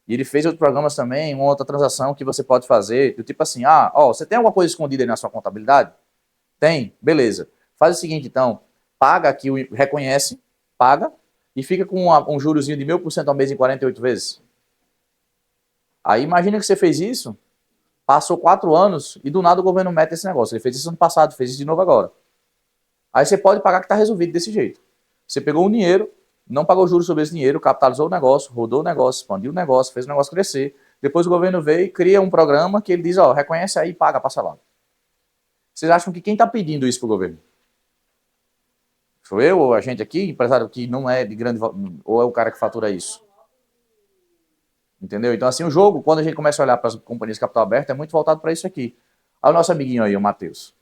E ele fez outros programas também, uma outra transação que você pode fazer, do tipo assim, você tem alguma coisa escondida aí na sua contabilidade? Tem? Beleza. Faz o seguinte, então, paga aqui, reconhece, paga, e fica com um jurozinho de 1000% ao mês em 48 vezes. Aí imagina que você fez isso, passou 4 anos, e do nada o governo mete esse negócio. Ele fez isso ano passado, fez isso de novo agora. Aí você pode pagar que está resolvido desse jeito. Você pegou um dinheiro, não pagou juros sobre esse dinheiro, capitalizou o negócio, rodou o negócio, expandiu o negócio, fez o negócio crescer. Depois o governo veio e cria um programa que ele diz, reconhece aí e paga, passa lá. Vocês acham que quem está pedindo isso para o governo? Sou eu ou a gente aqui, empresário que não é de grande... ou é o cara que fatura isso? Entendeu? Então assim, o jogo, quando a gente começa a olhar para as companhias de capital aberto, é muito voltado para isso aqui. Olha o nosso amiguinho aí, o Matheus.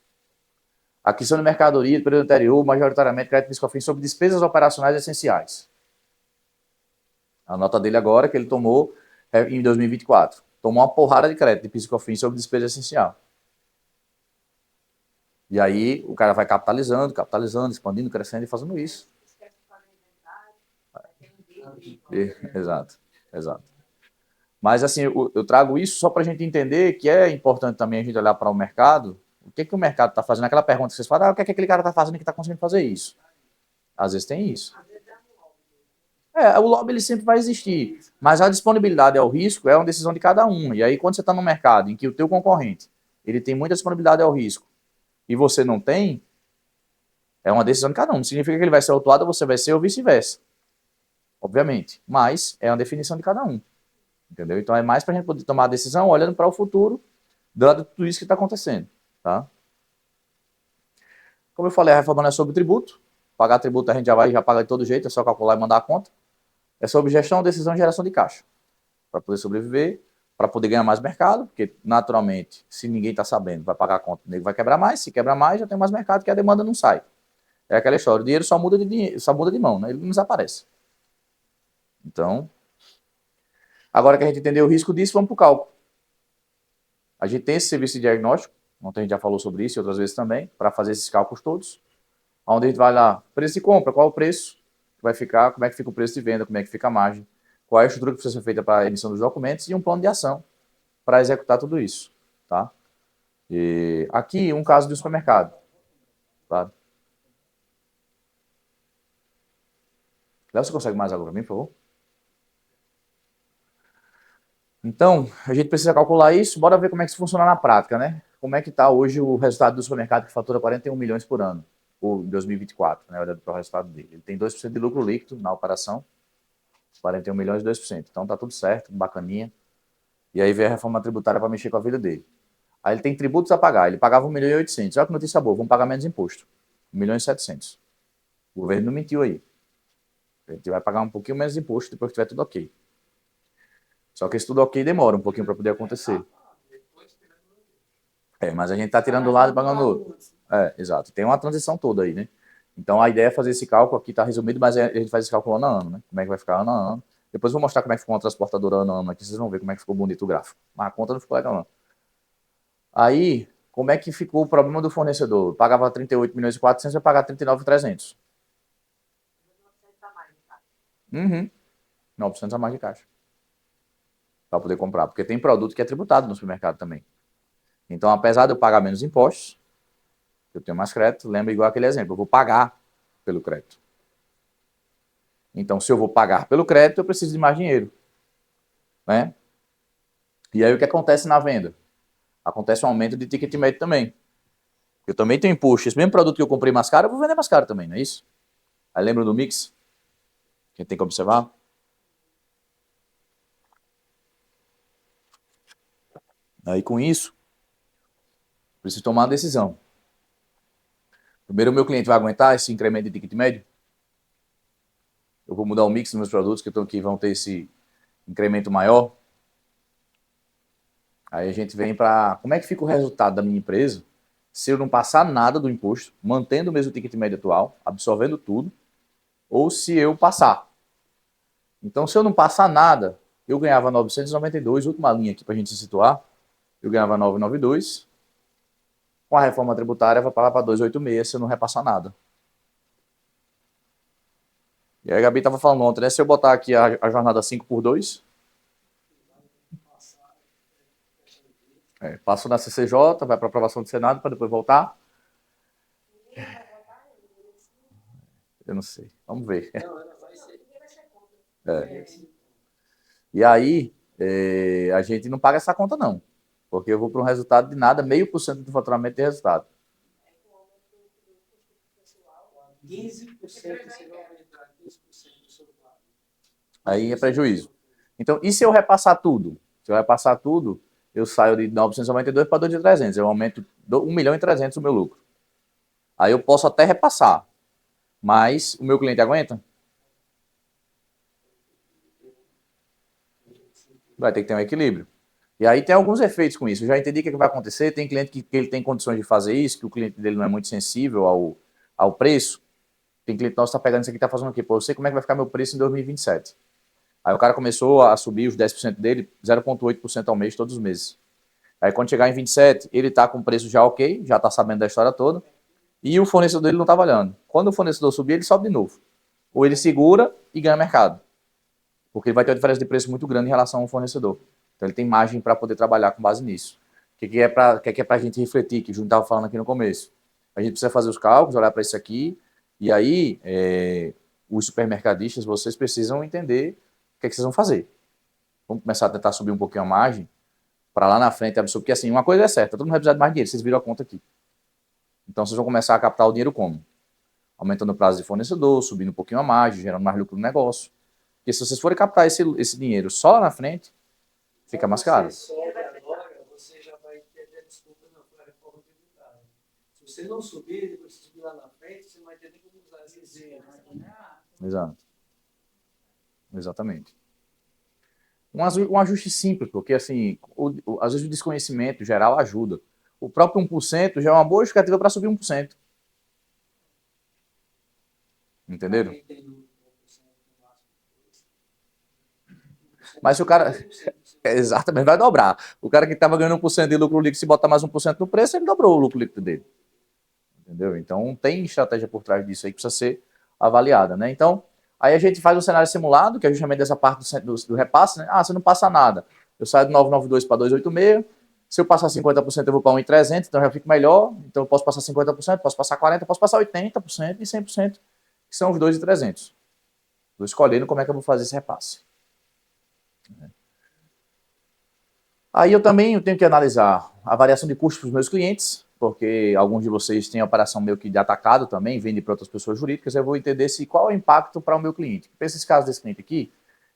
Aquisição de mercadoria do período anterior, majoritariamente crédito PIS/COFINS sobre despesas operacionais essenciais. A nota dele agora, que ele tomou em 2024. Tomou uma porrada de crédito de PIS/COFINS sobre despesa essencial. E aí o cara vai capitalizando, expandindo, crescendo e fazendo isso. Exato, exato. Mas assim, eu trago isso só para a gente entender que é importante também a gente olhar para o mercado. O que o mercado está fazendo? Aquela pergunta que vocês falam, o que aquele cara está fazendo que está conseguindo fazer isso? Às vezes tem isso. O lobby ele sempre vai existir, mas a disponibilidade ao risco é uma decisão de cada um. E aí quando você está no mercado em que o teu concorrente ele tem muita disponibilidade ao risco e você não tem, é uma decisão de cada um. Não significa que ele vai ser autuado ou você vai ser ou vice-versa. Obviamente. Mas é uma definição de cada um. Entendeu? Então é mais para a gente poder tomar a decisão olhando para o futuro, dado tudo isso que está acontecendo. Tá? Como eu falei, a reforma não é sobre tributo. Pagar tributo a gente já paga de todo jeito, é só calcular e mandar a conta. É sobre gestão, decisão e geração de caixa. Para poder sobreviver, para poder ganhar mais mercado, porque naturalmente, se ninguém está sabendo, vai pagar a conta, o nego vai quebrar mais, se quebrar mais, já tem mais mercado, que a demanda não sai. É aquela história, o dinheiro só muda de mão, né? Ele não desaparece. Então, agora que a gente entendeu o risco disso, vamos para o cálculo. A gente tem esse serviço de diagnóstico, ontem a gente já falou sobre isso e outras vezes também, para fazer esses cálculos todos, onde a gente vai lá, preço de compra, qual o preço que vai ficar, como é que fica o preço de venda, como é que fica a margem, qual é a estrutura que precisa ser feita para a emissão dos documentos e um plano de ação para executar tudo isso, tá? E aqui, um caso de um supermercado, tá? Léo, você consegue mais água para mim, por favor? Então, a gente precisa calcular isso, bora ver como é que isso funciona na prática, né? Como é que está hoje o resultado do supermercado que fatura 41 milhões por ano, ou em 2024, né, olhando para o resultado dele. Ele tem 2% de lucro líquido na operação, 41 milhões e 2%. Então tá tudo certo, bacaninha. E aí veio a reforma tributária para mexer com a vida dele. Aí ele tem tributos a pagar, ele pagava 1 milhão e 800. Olha que notícia boa, vamos pagar menos imposto. 1 milhão e 700. O governo não mentiu aí. A gente vai pagar um pouquinho menos de imposto depois que tiver tudo ok. Só que esse tudo ok demora um pouquinho para poder acontecer. Mas a gente está tirando do lado e pagando do outro. Exato. Tem uma transição toda aí, né? Então a ideia é fazer esse cálculo aqui, está resumido, mas a gente faz esse cálculo ano a ano, né? Como é que vai ficar ano a ano. Depois eu vou mostrar como é que ficou uma transportadora ano a ano aqui, vocês vão ver como é que ficou bonito o gráfico. Mas a conta não ficou legal, não. Aí, como é que ficou o problema do fornecedor? Pagava 38 milhões e 400, vai pagar 39,300. 900 a mais de caixa. Para poder comprar, porque tem produto que é tributado no supermercado também. Então, apesar de eu pagar menos impostos, eu tenho mais crédito, lembra igual aquele exemplo, eu vou pagar pelo crédito. Então, se eu vou pagar pelo crédito, eu preciso de mais dinheiro. Né? E aí o que acontece na venda? Acontece um aumento de ticket médio também. Eu também tenho imposto. Esse mesmo produto que eu comprei mais caro, eu vou vender mais caro também, não é isso? Aí lembra do mix? Que a gente tem que observar? Aí com isso, preciso tomar uma decisão. Primeiro, o meu cliente vai aguentar esse incremento de ticket médio? Eu vou mudar o mix dos meus produtos que vão ter esse incremento maior? Aí a gente vem para como é que fica o resultado da minha empresa se eu não passar nada do imposto, mantendo o mesmo ticket médio atual, absorvendo tudo, ou se eu passar. Então, se eu não passar nada, eu ganhava 992, última linha aqui para a gente se situar, eu ganhava 992, Com a reforma tributária vai para 286 se eu não repassar nada. E aí a Gabi estava falando ontem, né? Se eu botar aqui a jornada 5x2, passo na CCJ, vai para aprovação do Senado para depois voltar. Eu não sei. Vamos ver. Não, ela vai ser. E aí, a gente não paga essa conta, não. Porque eu vou para um resultado de nada, 0,5% do faturamento de resultado. 15% você vai aumentar 15% do seu valor. Aí é prejuízo. Então, e se eu repassar tudo? Se eu repassar tudo, eu saio de 992 para 2.300. Eu aumento 1.300.000 o meu lucro. Aí eu posso até repassar. Mas o meu cliente aguenta? Vai ter que ter um equilíbrio. E aí tem alguns efeitos com isso. Eu já entendi o que vai acontecer. Tem cliente que ele tem condições de fazer isso, que o cliente dele não é muito sensível ao preço. Tem cliente nosso que está pegando isso aqui e está fazendo o quê? Pô, eu sei como é que vai ficar meu preço em 2027. Aí o cara começou a subir os 10% dele, 0,8% ao mês, todos os meses. Aí quando chegar em 27, ele está com o preço já ok, já está sabendo da história toda, e o fornecedor dele não está valendo. Quando o fornecedor subir, ele sobe de novo. Ou ele segura e ganha mercado. Porque ele vai ter uma diferença de preço muito grande em relação ao fornecedor. Então ele tem margem para poder trabalhar com base nisso. O que é para a gente refletir, que o Júnior estava falando aqui no começo? A gente precisa fazer os cálculos, olhar para isso aqui, e aí os supermercadistas, vocês precisam entender o que vocês vão fazer. Vamos começar a tentar subir um pouquinho a margem, para lá na frente absorver, porque assim, uma coisa é certa, todo mundo vai precisar de mais dinheiro, vocês viram a conta aqui. Então vocês vão começar a captar o dinheiro como? Aumentando o prazo de fornecedor, subindo um pouquinho a margem, gerando mais lucro no negócio. Porque se vocês forem captar esse dinheiro só lá na frente, fica mais caro. Se você sobe agora, você já vai ter desculpa na reforma tributária. Se você não subir, depois você subir lá na frente, você não vai ter nem como usar esse dinheiro. Exato. Exatamente. Um ajuste simples, porque assim, às vezes o desconhecimento geral ajuda. O próprio 1% já é uma boa justificativa para subir 1%. Entenderam? Mas se o cara... Exatamente, vai dobrar. O cara que estava ganhando 1% de lucro líquido, se botar mais 1% no preço, ele dobrou o lucro líquido dele. Entendeu? Então, tem estratégia por trás disso aí que precisa ser avaliada, né? Então, aí a gente faz um cenário simulado, que é justamente dessa parte do repasse, né? Ah, você não passa nada. Eu saio de 992 para 286. Se eu passar 50%, eu vou para 1.300, então eu já fico melhor. Então, eu posso passar 50%, posso passar 40%, posso passar 80% e 100%, que são os 2.300. Estou escolhendo como é que eu vou fazer esse repasse. Aí eu também tenho que analisar a variação de custos para os meus clientes, porque alguns de vocês têm a operação meio que de atacado também, vende para outras pessoas jurídicas, eu vou entender qual é o impacto para o meu cliente. Pensa esse caso desse cliente aqui,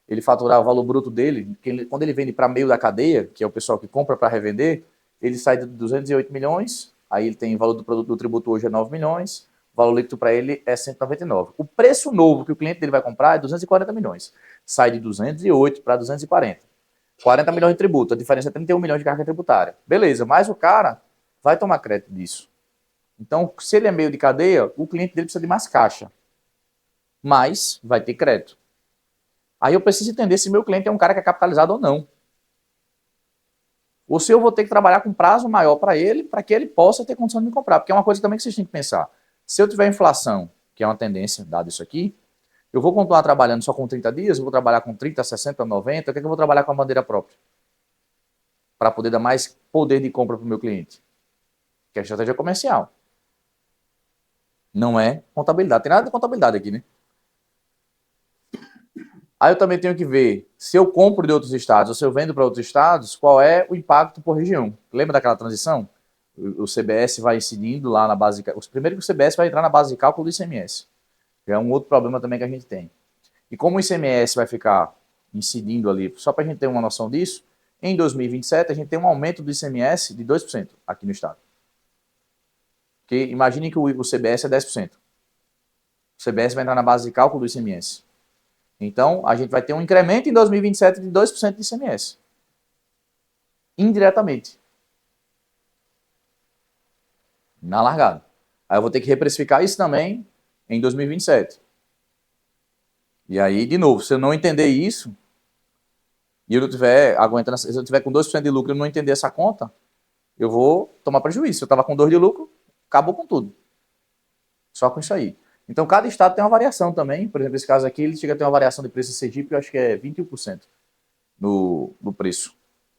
ele faturar o valor bruto dele, quando ele vende para meio da cadeia, que é o pessoal que compra para revender, ele sai de 208 milhões, aí ele tem o valor do produto do tributo hoje é 9 milhões, o valor líquido para ele é 199. O preço novo que o cliente dele vai comprar é 240 milhões, sai de 208 para 240. 40 milhões de tributo, a diferença é 31 milhões de carga tributária. Beleza, mas o cara vai tomar crédito disso. Então, se ele é meio de cadeia, o cliente dele precisa de mais caixa. Mas vai ter crédito. Aí eu preciso entender se meu cliente é um cara que é capitalizado ou não. Ou se eu vou ter que trabalhar com prazo maior para ele, para que ele possa ter condição de me comprar. Porque é uma coisa também que vocês têm que pensar. Se eu tiver inflação, que é uma tendência, dado isso aqui, eu vou continuar trabalhando só com 30 dias, eu vou trabalhar com 30, 60, 90, o que é que eu vou trabalhar com a bandeira própria? Para poder dar mais poder de compra para o meu cliente. Que é a estratégia comercial. Não é contabilidade. Tem nada de contabilidade aqui, né? Aí eu também tenho que ver se eu compro de outros estados ou se eu vendo para outros estados, qual é o impacto por região. Lembra daquela transição? O CBS vai incidindo lá na base... Primeiro que o CBS vai entrar na base de cálculo do ICMS. É um outro problema também que a gente tem. E como o ICMS vai ficar incidindo ali, só para a gente ter uma noção disso, em 2027 a gente tem um aumento do ICMS de 2% aqui no estado. Porque imaginem que o CBS é 10%. O CBS vai entrar na base de cálculo do ICMS. Então, a gente vai ter um incremento em 2027 de 2% de ICMS. Indiretamente. Na largada. Aí eu vou ter que reprecificar isso também em 2027. E aí, de novo, se eu não entender isso, e eu não tiver aguentando, se eu tiver com 2% de lucro e eu não entender essa conta, eu vou tomar prejuízo. Se eu estava com 2 de lucro, acabou com tudo. Só com isso aí. Então, cada estado tem uma variação também. Por exemplo, esse caso aqui, ele chega a ter uma variação de preço em Sergipe, eu acho que é 21% no preço.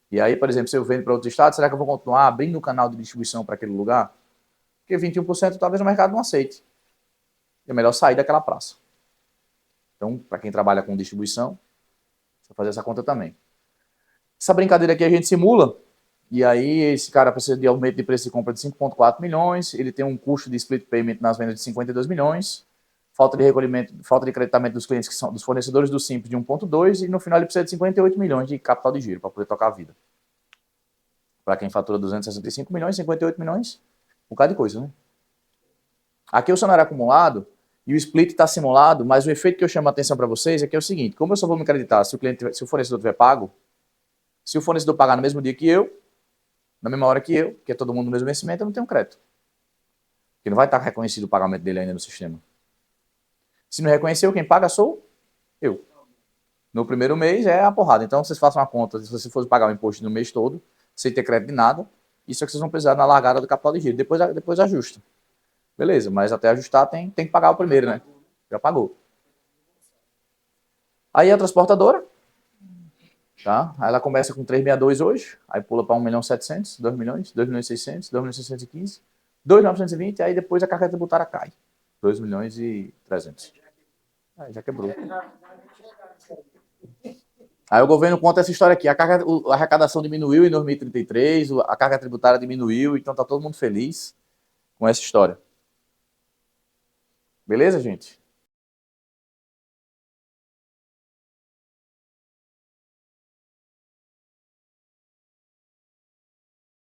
E aí, por exemplo, se eu vendo para outros estados, será que eu vou continuar abrindo o canal de distribuição para aquele lugar? Porque 21% talvez o mercado não aceite. É melhor sair daquela praça. Então, para quem trabalha com distribuição, precisa fazer essa conta também. Essa brincadeira aqui a gente simula, e aí esse cara precisa de aumento de preço de compra de 5,4 milhões, ele tem um custo de split payment nas vendas de 52 milhões, falta de recolhimento, falta de creditamento dos clientes que são dos fornecedores do Simples de 1,2, e no final ele precisa de 58 milhões de capital de giro para poder tocar a vida. Para quem fatura 265 milhões, 58 milhões, um bocado de coisa, né? Aqui o cenário acumulado, e o split está simulado, mas o efeito que eu chamo a atenção para vocês é que é o seguinte, como eu só vou me acreditar se o fornecedor tiver pago, se o fornecedor pagar no mesmo dia que eu, na mesma hora que eu, que é todo mundo no mesmo vencimento, eu não tenho crédito. Porque não vai estar reconhecido o pagamento dele ainda no sistema. Se não reconheceu, quem paga sou eu. No primeiro mês é a porrada. Então vocês façam uma conta, se você for pagar o imposto no mês todo, sem ter crédito de nada, isso é que vocês vão precisar na largada do capital de giro. Depois ajusta. Beleza, mas até ajustar tem que pagar o primeiro, né? Já pagou. Aí a transportadora, tá? Aí ela começa com 362 hoje, aí pula para 1.700.000, 2 milhões, 2.600.000, 2.615, 2.920, aí depois a carga tributária cai. 2.300.000. Aí já quebrou. Aí o governo conta essa história aqui. A arrecadação diminuiu em 2033, a carga tributária diminuiu, então tá todo mundo feliz com essa história. Beleza, gente?